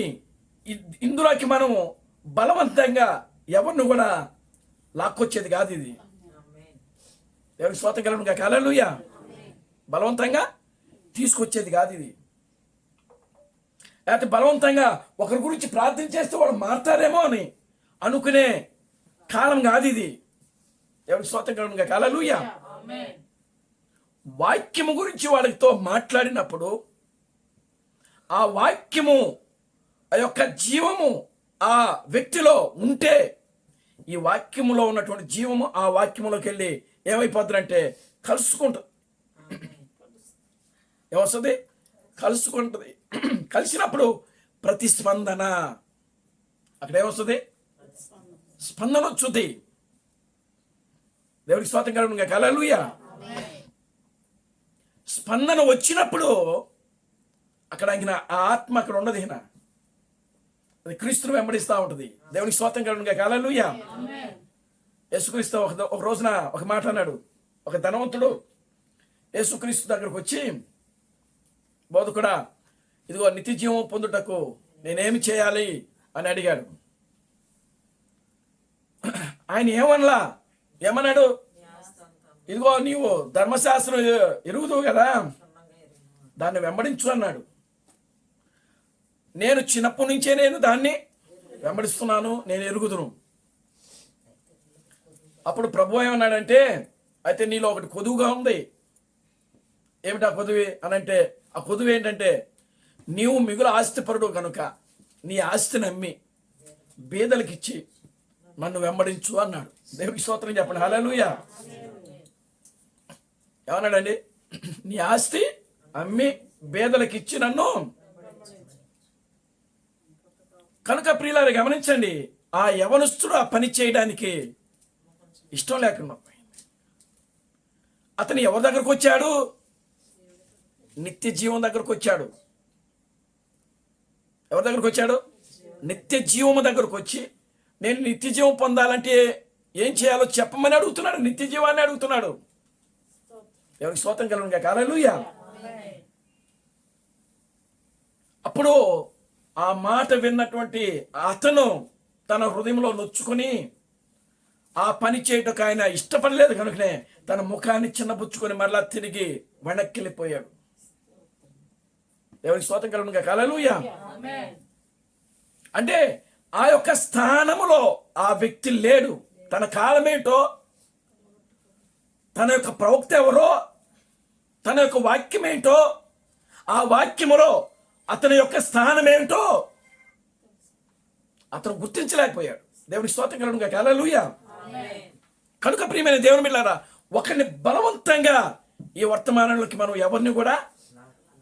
ఇందులోకి మనము బలవంతంగా ఎవరిని కూడా లాక్కొచ్చేది కాదు. ఇది దేవునికి స్తోత్రం కలుగును గాక. హల్లెలూయా. బలవంతంగా తీసుకొచ్చేది కాదు ఇది. లేకపోతే బలవంతంగా ఒకరి గురించి ప్రార్థన చేస్తే వాడు మారుతారేమో అని అనుకునే కాలం కాదు ఇది. దేవునికి స్తోత్రం కలుగును గాక. హల్లెలూయా. వాక్యము గురించి వాళ్ళతో మాట్లాడినప్పుడు ఆ వాక్యము ఆ యొక్క జీవము ఆ వ్యక్తిలో ఉంటే, ఈ వాక్యములో ఉన్నటువంటి జీవము ఆ వాక్యములోకి వెళ్ళి ఏమైపోతుందంటే కలుసుకుంటుంది. ఏమొస్తుంది? కలుసుకుంటుంది. కలిసినప్పుడు ప్రతిస్పందన, అక్కడ ఏమొస్తుంది? స్పందన వచ్చుద్ది. దేవుడికి స్తోత్రం కలుగును గాక. హల్లెలూయా. స్పందన వచ్చినప్పుడు అక్కడ ఆ ఆత్మ అక్కడ ఉండదు. అది క్రీస్తును వెంబడిస్తూ ఉంటుంది. దేవునికి స్తోత్రం కలుగును గాక. హల్లెలూయా. యేసుక్రీస్తు ఒక రోజున ఒక మాట అన్నాడు. ఒక ధనవంతుడు యేసుక్రీస్తు దగ్గరకు వచ్చి, బోధకుడా, ఇదిగో నిత్య జీవం పొందుటకు నేనేమి చేయాలి అని అడిగాడు. ఆయన ఏమన్నాడు? ఇదిగో నీవు ధర్మశాస్త్రం ఎరుగుదువు కదా, దాన్ని వెంబడించు అన్నాడు. నేను చిన్నప్పటి నుంచే నేను దాన్ని వెంబడిస్తున్నాను, నేను ఎరుగుదును. అప్పుడు ప్రభు ఏమన్నాడంటే, అయితే నీలో ఒకటి కొదువుగా ఉంది. ఏమిటా కొదువి అని అంటే, ఆ కొదువు ఏంటంటే, నీవు మిగులు ఆస్తిపరుడు కనుక నీ ఆస్తిని అమ్మి బీదలకిచ్చి నన్ను వెంబడించు అన్నాడు. దేవునికి స్తోత్రం చెప్పండి. హల్లెలూయా. ఏమన్నాడండి? నీ ఆస్తి అమ్మి బేదలకిచ్చి నన్ను. కనుక ప్రియులారా గమనించండి, ఆ యవనస్తుడు ఆ పని చేయడానికి ఇష్టం లేకుండా అతను ఎవరి దగ్గరకు వచ్చాడు? నిత్య జీవం దగ్గరకు వచ్చాడు. ఎవరి దగ్గరకు వచ్చాడు? నిత్య జీవము దగ్గరకు వచ్చి, నేను నిత్య జీవం పొందాలంటే ఏం చేయాలో చెప్పమని అడుగుతున్నాడు. నిత్య జీవాన్ని అడుగుతున్నాడు. ఎవరికి స్తోత్రం కలుగును గాక. హల్లెలూయా. అప్పుడు ఆ మాట విన్నటువంటి అతను తన హృదయంలో నొచ్చుకొని ఆ పని చేయటకు ఆయన ఇష్టపడలేదు కనుకనే తన ముఖాన్ని చిన్నబుచ్చుకొని మరలా తిరిగి వెనక్కివెళ్ళిపోయాడు. ఎవరికి స్తోత్రం కలుగును గాక. హల్లెలూయా. అంటే ఆ యొక్క స్థానములో ఆ వ్యక్తి లేడు. తన కాలమేంటో, తన యొక్క ప్రవక్త ఎవరో, తన యొక్క వాక్యం ఏంటో, ఆ వాక్యములో అతని యొక్క స్థానం ఏంటో అతను గుర్తించలేకపోయాడు. దేవునికి స్తోత్రం కలుగును గాక. హల్లెలూయా. కనుక ప్రియమైన దేవుని బిడ్డలారా, ఒకరిని బలవంతంగా ఈ వర్తమానంలోకి మనం ఎవరిని కూడా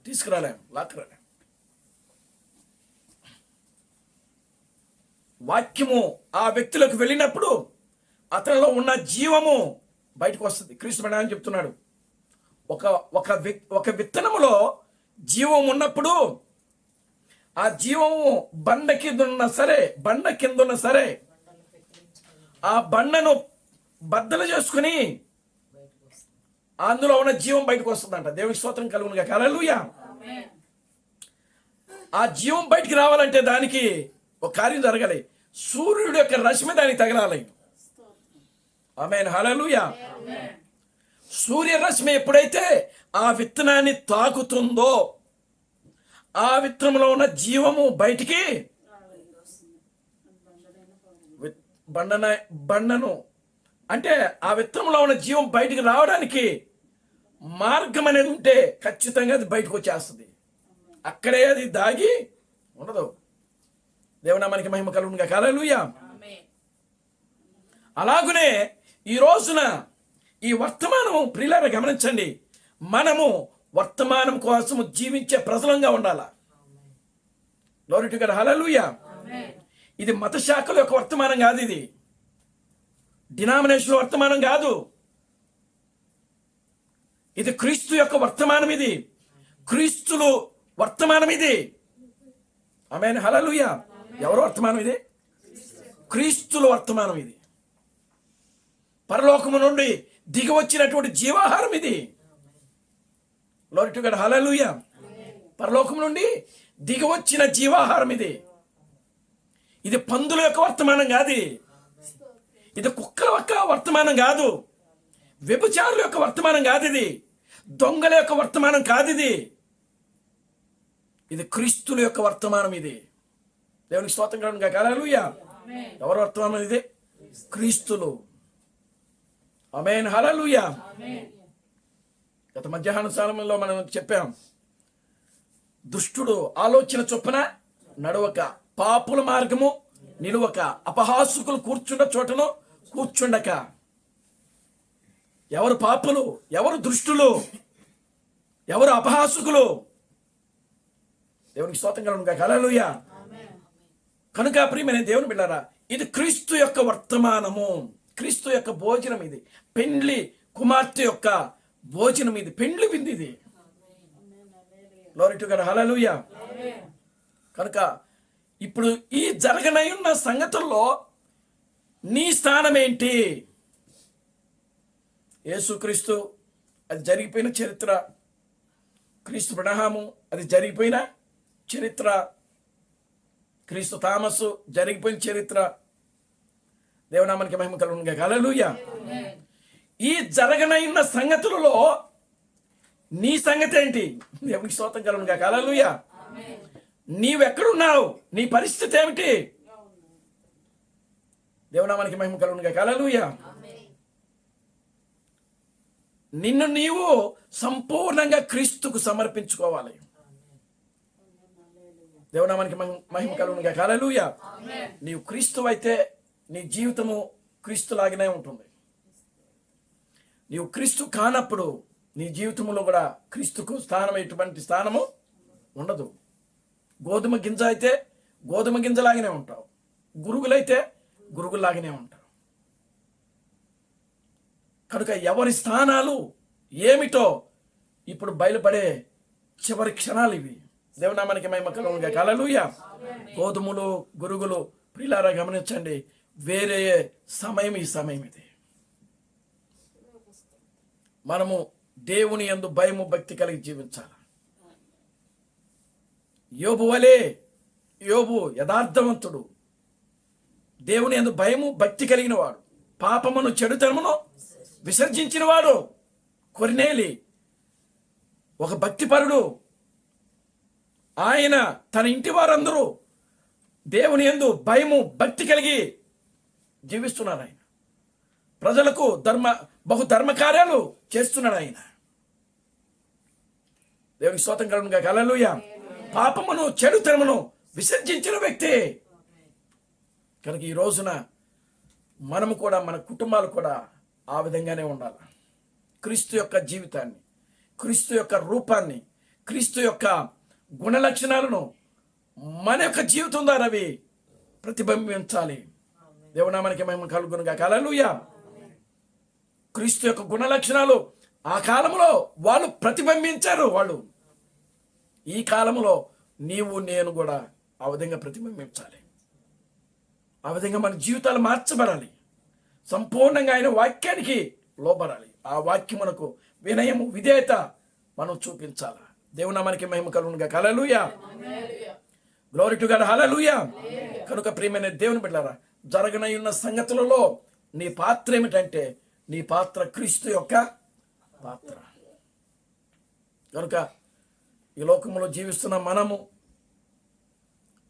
తీసుకురాలేం, లాక్కరాలేం. వాక్యము ఆ వ్యక్తిలోకి వెళ్ళినప్పుడు అతనిలో ఉన్న జీవము బయటకు వస్తుంది. క్రీస్తు అని చెప్తున్నాడు, ఒక విత్తనములో జీవం ఉన్నప్పుడు ఆ జీవము బండ కింద ఉన్న సరే ఆ బండను బద్దలు చేసుకుని అందులో ఉన్న జీవం బయటకు వస్తుందంట. దేవునికి స్తోత్రం కలుగును గాక. హల్లెలూయా. ఆ జీవం బయటికి రావాలంటే దానికి ఒక కార్యం జరగాలి. సూర్యుడు యొక్క రశ్మి దానికి తగలాలి. ఆమేన్. హల్లెలూయా. సూర్యరశ్మి ఎప్పుడైతే ఆ విత్తనాన్ని తాకుతుందో ఆ విత్తనంలో ఉన్న జీవము బయటికి బండను అంటే ఆ విత్తనంలో ఉన్న జీవం బయటికి రావడానికి మార్గం అనేది ఉంటే ఖచ్చితంగా అది బయటకు వచ్చేస్తుంది. అక్కడే అది దాగి ఉండదు. దేవునామానికి మహిమ కలుగును గాక. హల్లెలూయా. అలాగునే ఈ రోజున ఈ వర్తమానం ప్రియులారా గమనించండి, మనము వర్తమానం కోసము జీవించే ప్రజలంగా ఉండాలా. గ్లోరీ టు గాడ్, హల్లెలూయా. ఇది మత శాఖల యొక్క వర్తమానం కాదు, ఇది డినామినేషన్ వర్తమానం కాదు, ఇది క్రీస్తు యొక్క వర్తమానం, ఇది క్రీస్తులు వర్తమానం, ఇది ఆమేన్, హల్లెలూయా. ఎవరు వర్తమానం ఇది? క్రీస్తుల వర్తమానం ఇది. పరలోకము నుండి దిగి వచ్చినటువంటి జీవాహారం ఇది. గ్లోరీ టు గాడ్, హల్లెలూయా. పరలోకం నుండి దిగి వచ్చిన జీవాహారం ఇది. ఇది పందుల యొక్క వర్తమానం కాదు, ఇది కుక్కల యొక్క వర్తమానం కాదు, వ్యభిచారుల యొక్క వర్తమానం కాదు, ఇది దొంగల యొక్క వర్తమానం కాదు, ఇది క్రీస్తుల యొక్క వర్తమానం. ఇది దేవునికి స్తోత్రం కలుగును గాక, హల్లెలూయా. ఎవరి వర్తమానం ఇది? క్రీస్తులు. ఆమేన్, హల్లెలూయా. గత మధ్యాహ్న సమయంలో మనం చెప్పాం, దుష్టుడు ఆలోచన చొప్పున నడవక, పాపుల మార్గము నిలువక, అపహాసుకులు కూర్చుండ చోటను కూర్చుండక. ఎవరు పాపులు? ఎవరు దుష్టులు? ఎవరు అపహాసుకులు? దేవునికి స్తోత్రం కలుగును గాక, హల్లెలూయా. కనుక ప్రియమైన దేవుని బిడ్డలారా, ఇది క్రీస్తు యొక్క వర్తమానము, క్రీస్తు యొక్క భోజనం. ఇది పెండ్లి కుమార్తె యొక్క భోజనం, ఇది పెండ్లి విందు, ఇది గ్లోరీ టు గాడ్, హల్లెలూయా. కనుక ఇప్పుడు ఈ జరగనయున్న సంగతుల్లో నీ స్థానం ఏంటి? యేసుక్రీస్తు అది జరిగిపోయిన చరిత్ర, క్రీస్తు అబ్రహాము అది జరిగిపోయిన చరిత్ర, క్రీస్తు థామసు జరిగిపోయిన చరిత్ర. దేవునామానికి మహిమ కలుగును గాక, హల్లెలూయా. ఈ జరగనయున్న సంగతులలో నీ సంగతి ఏంటి? దేవునికి స్తోత్రం కలుగును గాక, హల్లెలూయా. నీవెక్కడున్నావు? నీ పరిస్థితి ఏమిటి? దేవునామానికి మహిమ కలుగును గాక, హల్లెలూయా. నిన్ను నీవు సంపూర్ణంగా క్రీస్తుకు సమర్పించుకోవాలి. దేవునామానికి మహిమ కలుగును గాక, హల్లెలూయా. నీవు క్రీస్తు అయితే నీ జీవితము క్రీస్తులాగానే ఉంటుంది. నీవు క్రీస్తు కానప్పుడు నీ జీవితంలో కూడా క్రీస్తుకు స్థానం, ఎటువంటి స్థానము ఉండదు. గోధుమ గింజ అయితే గోధుమ గింజలాగానే ఉంటావు, గురుగులైతే గురుగులాగానే ఉంటావు. కనుక ఎవరి స్థానాలు ఏమిటో ఇప్పుడు బయలుపడే చివరి క్షణాలు ఇవి. దేవునామానికి మహిమ కలుగును గాక, హల్లెలూయా. గోధుమలు, గురుగులు ప్రియులారా గమనించండి, వేరే సమయం ఈ సమయం ఇది. మనము దేవుని యందు భయము భక్తి కలిగి జీవించాలి. యోబు వలె, యోబు యథార్థవంతుడు, దేవుని యందు భయము భక్తి కలిగిన వాడు, పాపమును చెడుతనమును విసర్జించిన వాడు. కొర్నేలి ఒక భక్తిపరుడు, ఆయన తన ఇంటి వారందరూ దేవుని యందు భయము భక్తి కలిగి జీవిస్తున్నారు. ఆయన ప్రజలకు బహు ధర్మ కార్యాలు చేస్తున్నాడు. ఆయన దేవునికి స్తోత్రం కలుగును గాక, హల్లెలూయా. పాపమును చెడుతనమును విసర్జించిన వ్యక్తి. కనుక ఈ రోజున మనము కూడా, మన కుటుంబాలు కూడా ఆ విధంగానే ఉండాలి. క్రీస్తు యొక్క జీవితాన్ని, క్రీస్తు యొక్క రూపాన్ని, క్రీస్తు యొక్క గుణ లక్షణాలను మన యొక్క జీవితం ద్వారా అవి ప్రతిబింబించాలి. దేవునామానికి మహిమ కలుగును గాక, హల్లెలూయా. క్రీస్తు యొక్క గుణ లక్షణాలు ఆ కాలంలో వాళ్ళు ప్రతిబింబించారు. వాళ్ళు ఈ కాలంలో నీవు నేను కూడా ఆ విధంగా ప్రతిబింబించాలి. ఆ విధంగా మన జీవితాలు మార్చబడాలి. సంపూర్ణంగా ఆయన వాక్యానికి లోబడాలి. ఆ వాక్యమునకు వినయము, విధేయత మనం చూపించాలి. దేవునామానికి మహిమ కలుగును గాక, hallelujah. Glory to God, hallelujah. కనుక ప్రియమైన దేవుని బిడ్డలారా, జరగనయున్న సంగతులలో నీ పాత్ర ఏమిటంటే, నీ పాత్ర క్రీస్తు యొక్క పాత్ర. కనుక ఈ లోకంలో జీవిస్తున్న మనము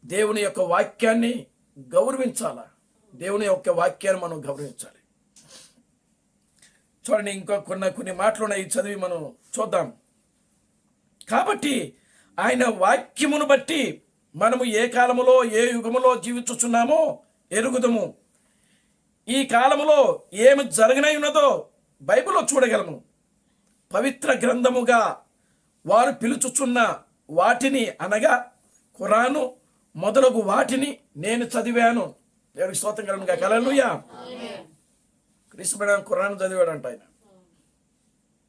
దేవుని యొక్క వాక్యాన్ని గౌరవించాలా. దేవుని యొక్క వాక్యాన్ని మనం గౌరవించాలి. చూడండి, ఇంకా కొన్ని మాటలు ఉన్నాయి, చదివి మనం చూద్దాం. కాబట్టి ఆయన వాక్యమును బట్టి మనము ఏ కాలములో ఏ యుగములో జీవించుచున్నామో ఎరుగుదము. ఈ కాలములో ఏమి జరగనై ఉన్నదో బైబిల్లో చూడగలము. పవిత్ర గ్రంథముగా వారు పిలుచుచున్న వాటిని అనగా ఖురాను మొదలగు వాటిని నేను చదివాను. దేవునికి స్తోత్రం కలుగునుగాక. హల్లెలూయా. క్రీస్తు ఖురాను చదివాడంట ఆయన.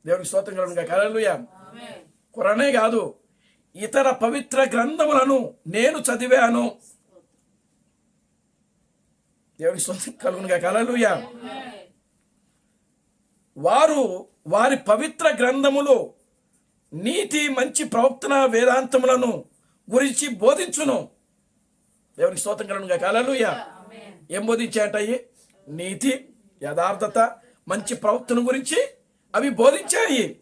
దేవునికి స్తోత్రం కలుగునుగాక. హల్లెలూయా. ఖురానే కాదు, ఇతర పవిత్ర గ్రంథములను నేను చదివాను. దేవునికి స్తోత్రం కలుగునుగాక. హల్లెలూయా. వారు వారి పవిత్ర గ్రంథములు నీతి మంచి ప్రవక్తన వేదాంతములను గురించి బోధించును. దేవునికి స్తోత్రం కలుగునుగాక. హల్లెలూయా. ఏం బోధించాయటయ్యి? నీతి, యథార్థత, మంచి ప్రవక్తన గురించి అవి బోధించాయి.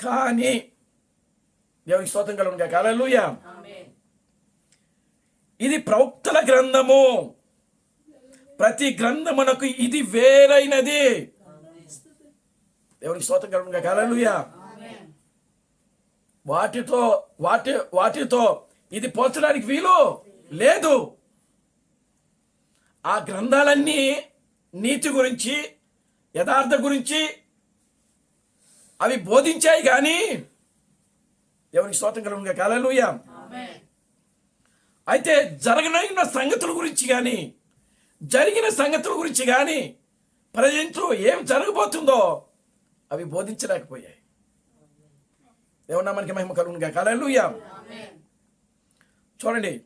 కానీ దేవునికి స్తోత్రం కలుగునుగాక. హల్లెలూయా. ఇది ప్రవక్తల గ్రంథము. ప్రతి గ్రంథమునకు ఇది వేరైనది. దేవునికి స్తోత్రం కలుగునుగాక. హల్లెలూయా. వాటితో ఇది పోల్చడానికి వీలు లేదు. ఆ గ్రంథాలన్నీ నీతి గురించి, యథార్థ గురించి అవి బోధించాయి. కానీ దేవునికి స్తోత్రం కలుగునుగాక. హల్లెలూయా. అయితే జరగనైన సంగతుల గురించి కానీ, జరిగిన సంగతుల గురించి కానీ, ప్రజెంట్ ఏం జరగబోతుందో అవి బోధించలేకపోయాయి. దేవుని నామానికి మహిమ కలుగునుగాక. హల్లెలూయా. చూడండి,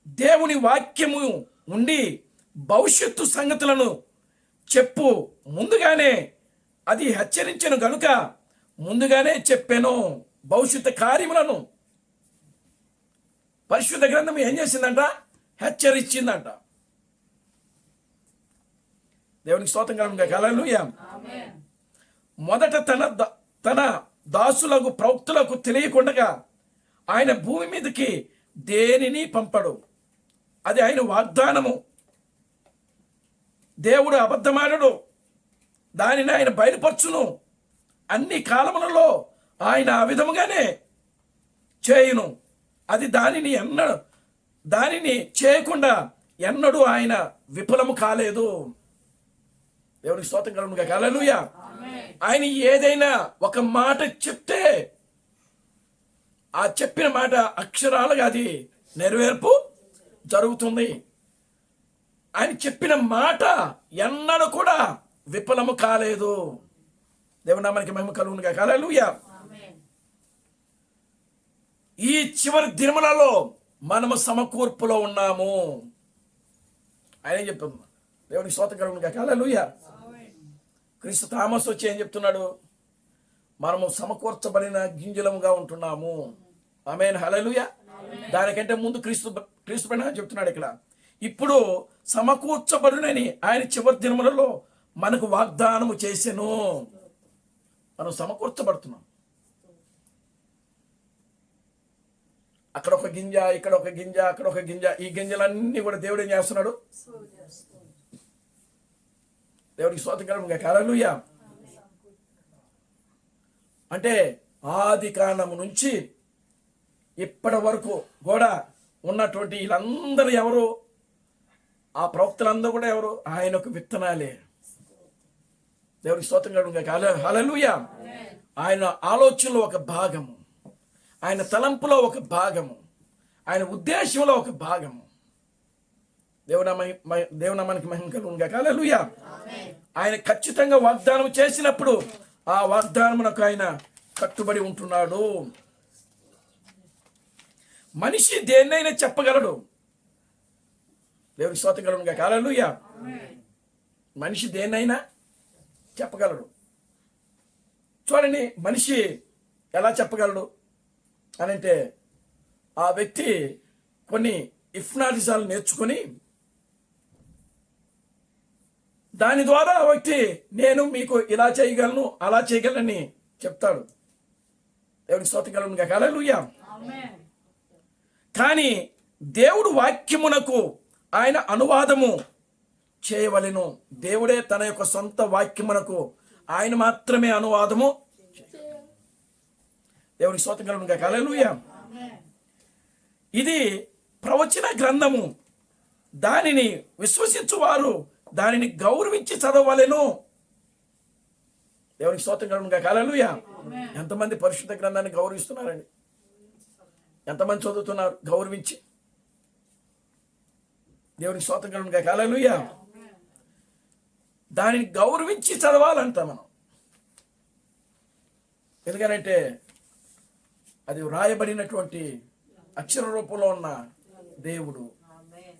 దేవుని వాక్యము ఉండి భవిష్యత్తు సంగతులను చెప్పు ముందుగానే అది హెచ్చరించను గనుక ముందుగానే చెప్పాను భవిష్యత్తు కార్యములను. పరిశుద్ధ గ్రంథం ఏం చేసిందంట? హెచ్చరించిందంట. దేవునికి స్తోత్రం కలుగునుగాక. హల్లెలూయా. మొదట తన దాసులకు ప్రవక్తులకు తెలియకుండా ఆయన భూమి మీదకి దేనిని పంపడు. అది ఆయన వాగ్దానము. దేవుడు అబద్ధమాడడు. దానిని ఆయన బయలుపరచును. అన్ని కాలములలో ఆయన ఆ విధముగానే చేయును. అది దానిని చేయకుండా ఎన్నడూ ఆయన విఫలము కాలేదు. దేవునికి స్తోత్రం కలుగునుగాక. హల్లెలూయా. ఆయన ఏదైనా ఒక మాట చెప్తే ఆ చెప్పిన మాట అక్షరాలుగా అది నెరవేర్పు జరుగుతుంది. ఆయన చెప్పిన మాట ఎన్నడూ కూడా విఫలము కాలేదు. దేవుని నామానికి మహిమ కలుగునుగాక. హల్లెలూయా. ఈ చివరి దినములలో మనము సమకూర్పులో ఉన్నాము. ఆయన చెప్తుంది. దేవునికి స్తోత్రం కలుగునుగాక. హల్లెలూయా. క్రీస్తు థామస్ వచ్చి ఏం చెప్తున్నాడు? మనము సమకూర్చబడిన గింజలముగా ఉంటున్నాము. ఆమేన్. హల్లెలూయా. దానికంటే ముందు క్రీస్తు పైన చెప్తున్నాడు ఇక్కడ. ఇప్పుడు సమకూర్చబడునని ఆయన చివరి దినములలో మనకు వాగ్దానము చేసెను. మనం సమకూర్చబడుతున్నాం. అక్కడ ఒక గింజ, ఇక్కడ ఒక గింజ, అక్కడ ఒక గింజ. ఈ గింజలన్నీ కూడా దేవుడు ఏం చేస్తున్నాడు? దేవుడికి స్తోత్రం కలుగునుగాక. హల్లెలూయా. అంటే ఆది కాండము నుంచి ఇప్పటి వరకు కూడా ఉన్నటువంటి వీళ్ళందరూ ఎవరు? ఆ ప్రవక్తలందరూ కూడా ఎవరు? ఆయనకు విత్తనాలే. దేవుడికి స్తోత్రం కలుగునుగాక. హల్లెలూయా. ఆయన ఆలోచనలో ఒక భాగము, ఆయన తలంపులో ఒక భాగము, ఆయన ఉద్దేశంలో ఒక భాగము. దేవునామానికి మహిమ కలుగునుగాక. హల్లెలూయా. ఆయన ఖచ్చితంగా వాగ్దానం చేసినప్పుడు ఆ వాగ్దానమునకు ఆయన కట్టుబడి ఉంటున్నాడు. మనిషి దేన్నైనా చెప్పగలడు. దేవునికి స్తోత్రం కలుగునుగాక. హల్లెలూయా. మనిషి దేన్నైనా చెప్పగలడు. చూడండి, మనిషి ఎలా చెప్పగలడు అని అంటే, ఆ వ్యక్తి కొన్ని ఇఫ్నాలిజాలు నేర్చుకొని దాని ద్వారా ఆ వ్యక్తి నేను మీకు ఇలా చేయగలను, అలా చేయగలనని చెప్తాడు. దేవునికి స్తోత్రం కలుగునుగాక. హల్లెలూయా. కానీ దేవుడు వాక్యమునకు ఆయన అనువాదము చేయవలెను. దేవుడే తన యొక్క సొంత వాక్యమునకు ఆయన మాత్రమే అనువాదము. దేవునికి స్తోత్రం కలుగునుగాక. హల్లెలూయా. ఇది ప్రవచన గ్రంథము. దానిని విశ్వసించువారు దానిని గౌరవించి చదవలేను. దేవునికి స్తోత్రం కలుగును గాక. హల్లెలూయా. ఎంతమంది పరిశుద్ధ గ్రంథాన్ని గౌరవిస్తున్నారండి? ఎంతమంది చదువుతున్నారు గౌరవించి? దేవునికి స్తోత్రం కలుగును గాక. హల్లెలూయా. దానిని గౌరవించి చదవాలంట మనం. ఎందుకనంటే అది వ్రాయబడినటువంటి అక్షర రూపంలో ఉన్న దేవుడు.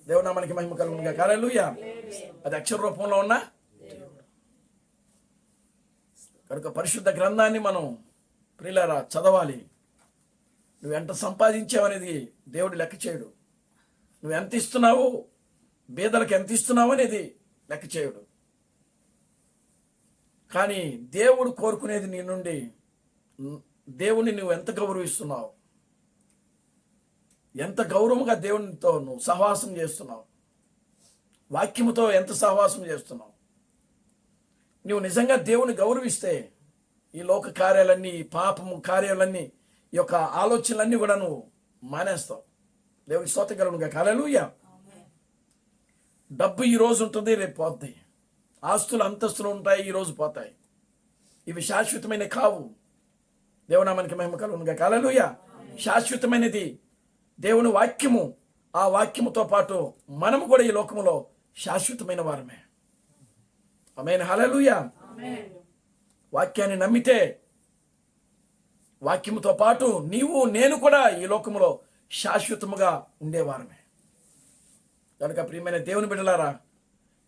దేవుడు నామానికి మహిమ కలుగును గాక. హల్లెలూయా. అది అక్షర రూపంలో ఉన్న కనుక పరిశుద్ధ గ్రంథాన్ని మనం ప్రియులారా చదవాలి. నువ్వు ఎంత సంపాదించావు అనేది దేవుడు లెక్క చేయడు. నువ్వు ఎంత ఇస్తున్నావు, బీదలకు ఎంత ఇస్తున్నావు అనేది లెక్క చేయడు. కానీ దేవుడు కోరుకునేది నీ నుండి దేవుణ్ణి నువ్వు ఎంత గౌరవిస్తున్నావు, ఎంత గౌరవంగా దేవునితో నువ్వు సహవాసం చేస్తున్నావు, వాక్యముతో ఎంత సహవాసం చేస్తున్నావు. నువ్వు నిజంగా దేవుని గౌరవిస్తే ఈ లోక కార్యాలన్నీ, ఈ పాపము కార్యాలన్నీ, ఈ యొక్క ఆలోచనలన్నీ కూడా నువ్వు మానేస్తావు. దేవుని స్తోత్రం కలుగును గాక. హల్లెలూయా. డబ్బు ఈ రోజు ఉంటుంది, రేపు పోతాయి. ఆస్తులు అంతస్తులు ఉంటాయి, ఈ రోజు పోతాయి. ఇవి శాశ్వతమైన కావు. దేవునామానికి మహిమ కలుగును గాక. హల్లెలూయా. శాశ్వతమైనది దేవుని వాక్యము. ఆ వాక్యముతో పాటు మనము కూడా ఈ లోకములో శాశ్వతమైన వారమే. ఆమేన్. హల్లెలూయా. వాక్యాన్ని నమ్మితే వాక్యముతో పాటు నీవు నేను కూడా ఈ లోకములో శాశ్వతముగా ఉండేవారమే. కనుక ప్రియమైన దేవుని బిడ్డలారా,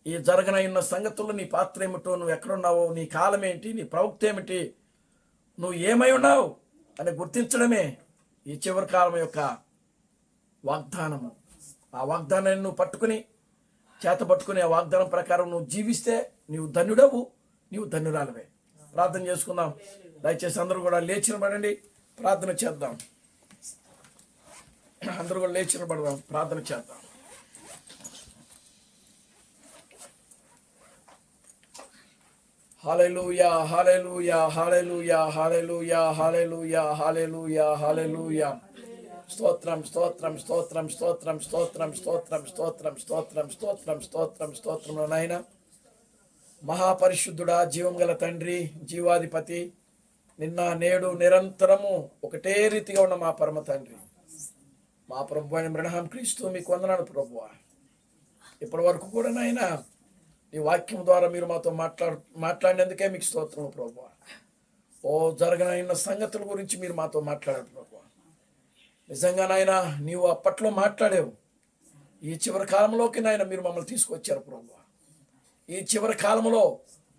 ఈ జరగనయున్న సంగతుల్లో నీ పాత్ర ఏమిటో, నువ్వు ఎక్కడున్నావో, నీ కాలం ఏంటి, నీ ప్రవక్త ఏమిటి, నువ్వు ఏమై ఉన్నావు అని గుర్తించడమే ఈ చివరి కాలం యొక్క వాగ్దానము. ఆ వాగ్దానాన్ని నువ్వు పట్టుకుని చేతపట్టుకుని ఆ వాగ్దానం ప్రకారం నువ్వు జీవిస్తే నీవు ధన్యుడవు, నీవు ధన్యురాలవే. ప్రార్థన చేసుకుందాం. దయచేసి అందరూ కూడా లేచి నిలబడండి, ప్రార్థన చేద్దాం. అందరూ కూడా లేచి నిలబడదాం, ప్రార్థన చేద్దాం. హల్లెలూయా, హల్లెలూయా, హల్లెలూయా, హల్లెలూయా, హల్లెలూయా, హల్లెలూయా, హల్లెలూయా. స్తోత్రం, స్తోత్రం, స్తోత్రం, స్తోత్రం, స్తోత్రం, స్తోత్రం, స్తోత్రం, స్తోత్రం, స్తోత్రం, స్తోత్రం, స్తోత్రం. నాయన మహాపరిశుద్ధుడా, జీవం గల తండ్రి, జీవాధిపతి, నిన్న నేడు నిరంతరము ఒకటే రీతిగా ఉన్న మా పరమ తండ్రి, మా ప్రభు అయిన అబ్రహాం క్రీస్తు మీకు వందనాలు ప్రభువా. ఇప్పటి వరకు కూడా నాయన నీ వాక్యం ద్వారా మీరు మాతో మాట్లాడినందుకే మీకు స్తోత్రము ప్రభువా. ఓ జరగనైన సంగతుల గురించి మీరు మాతో మాట్లాడారు ప్రభువా. నిజంగా నాయన నీవు అప్పట్లో మాట్లాడావు. ఈ చివరి కాలంలోకి నాయన మీరు మమ్మల్ని తీసుకొచ్చారు ప్రభువా. ఈ చివరి కాలంలో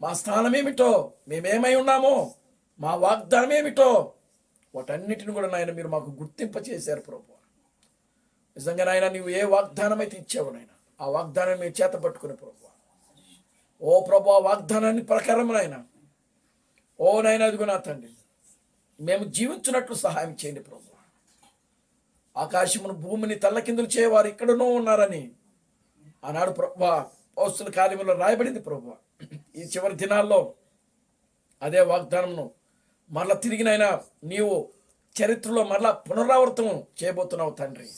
మా స్థానం ఏమిటో, మేమేమై ఉన్నామో, మా వాగ్దానం ఏమిటో, వాటన్నిటిని కూడా నాయన మీరు మాకు గుర్తింప చేశారు ప్రభువా. నిజంగా నాయన నీవు ఏ వాగ్దానం అయితే ఇచ్చావు నాయన, ఆ వాగ్దానాన్ని మేము చేత పట్టుకునే ప్రభువా. ఓ ప్రభు, ఆ వాగ్దానాన్ని ప్రకారం నాయన, ఓ నాయన అదిగో నా తండ్రి, మేము జీవించినట్లు సహాయం చేయండి ప్రభు. ఆకాశమును భూమిని తల్లకిందులు చేయవారు ఇక్కడనో ఉన్నారని ఆనాడు ప్రభు అపోస్తలుల కార్యములో రాయబడింది ప్రభు. ఈ చివరి దినాల్లో అదే వాగ్దానంను మరలా తిరిగినైనా నీవు చరిత్రలో మరలా పునరావృతం చేయబోతున్నావు తండ్రి.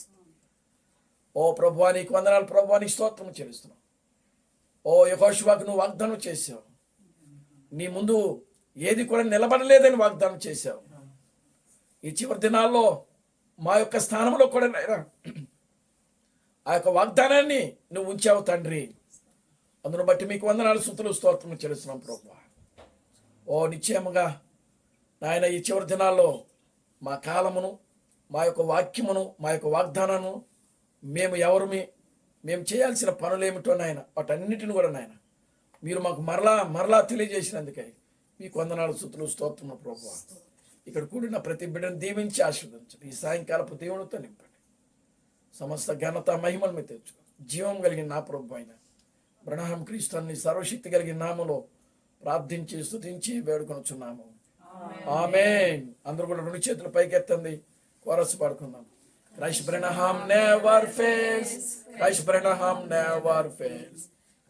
ఓ ప్రభువా నీకు వందనాలు ప్రభువా, నీ స్తోత్రం చెల్లిస్తున్నావు. ఓ యెహోషువకు నువ్వు వాగ్దానం చేసావు, నీ ముందు ఏది కూడా నిలబడలేదని వాగ్దానం చేశావు. ఈ చివరి దినాల్లో మా యొక్క స్థానంలో కూడా ఆ యొక్క వాగ్దానాన్ని నువ్వు ఉంచావు తండ్రి. అందును బట్టి మీకు వందనాలు, స్తుతులు, స్తోత్రం చెల్లిస్తున్నాం ప్రభువా. ఓ నిశ్చయముగా నాయన ఈ చివరి దినాల్లో మా కాలమును, మా యొక్క వాక్యమును, మా యొక్క వాగ్దానాన్ని, మేము ఎవరిమి, మేము చేయాల్సిన పనులు ఏమిటో నాయన, వాటన్నిటిని కూడా నాయన మీరు మాకు మరలా తెలియజేసినందుకే మీకు వందనాలు, స్తుతులు, స్తోత్రం ప్రభువా. ఇక్కడ కూడిన ప్రతి బిడ్డను దీవించి ఆశీర్వదించండి. ఈ సాయంకాలపు దేవునితో నింపండి. సమస్త ఘనత మహిమలు మీద తెచ్చుకో. జీవం కలిగిన నా ప్రభు అయిన అబ్రహాం క్రీస్తు అన్ని సర్వశక్తి కలిగిన నామములో ప్రార్థించి స్తుతించి వేడుకొనుచున్నాము. ఆమేన్. అందరూ కూడా రెండు చేతులు పైకెత్తండి, కోరస్ పాడుకుందాం. Christ Branham never fails. Christ Branham never fails.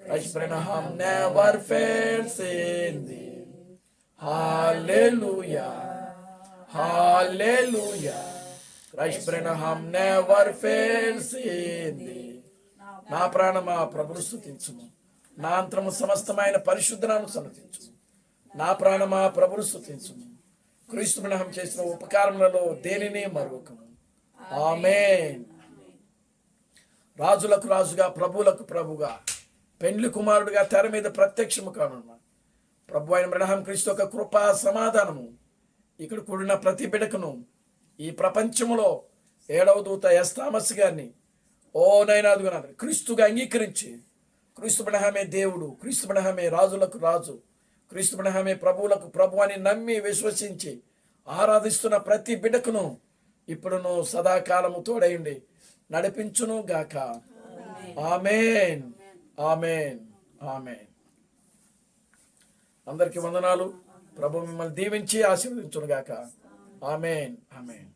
Christ Branham never fails in thee. Hallelujah. Hallelujah. Christ Branham never fails in thee. నా ప్రాణమా ప్రభుని స్తుతించుము, నా అంతరము సమస్తమైన పరిశుద్ధనాను సన్నతించు. నా ప్రాణమా ప్రభును స్తుతించు. క్రీస్తు మనహం చేసిన ఉపకారములలో దేనిని మరొకము. ఆమేన్. రాజులకు రాజుగా ప్రభువులకు ప్రభుగా పెండ్లి కుమారుడిగా తెర మీద ప్రత్యక్షము కానున్న ప్రభు అయిన బ్రహ్మ క్రీస్తు యొక్క కృపా సమాధానము ఇక్కడ కూడిన ప్రతి బిడకను ఈ ప్రపంచములో 7వ దూత ఎస్తామస్ గారిని ఓ నైనాదుగునాథ్ క్రీస్తుగా అంగీకరించి క్రీస్తు బ్రహ్మే దేవుడు, క్రీస్తు బ్రహ్మే రాజులకు రాజు, క్రీస్తు బ్రహ్మే ప్రభువులకు ప్రభు అని నమ్మి విశ్వసించి ఆరాధిస్తున్న ప్రతి బిడకును ఇప్పుడును సదాకాలము తోడైండి నడిపించును గాక. ఆమేన్, ఆమేన్, ఆమేన్. అందరికీ వందనాలు. ప్రభు మిమ్మల్ని దీవించి ఆశీర్వదించును గాక. ఆమేన్, ఆమేన్.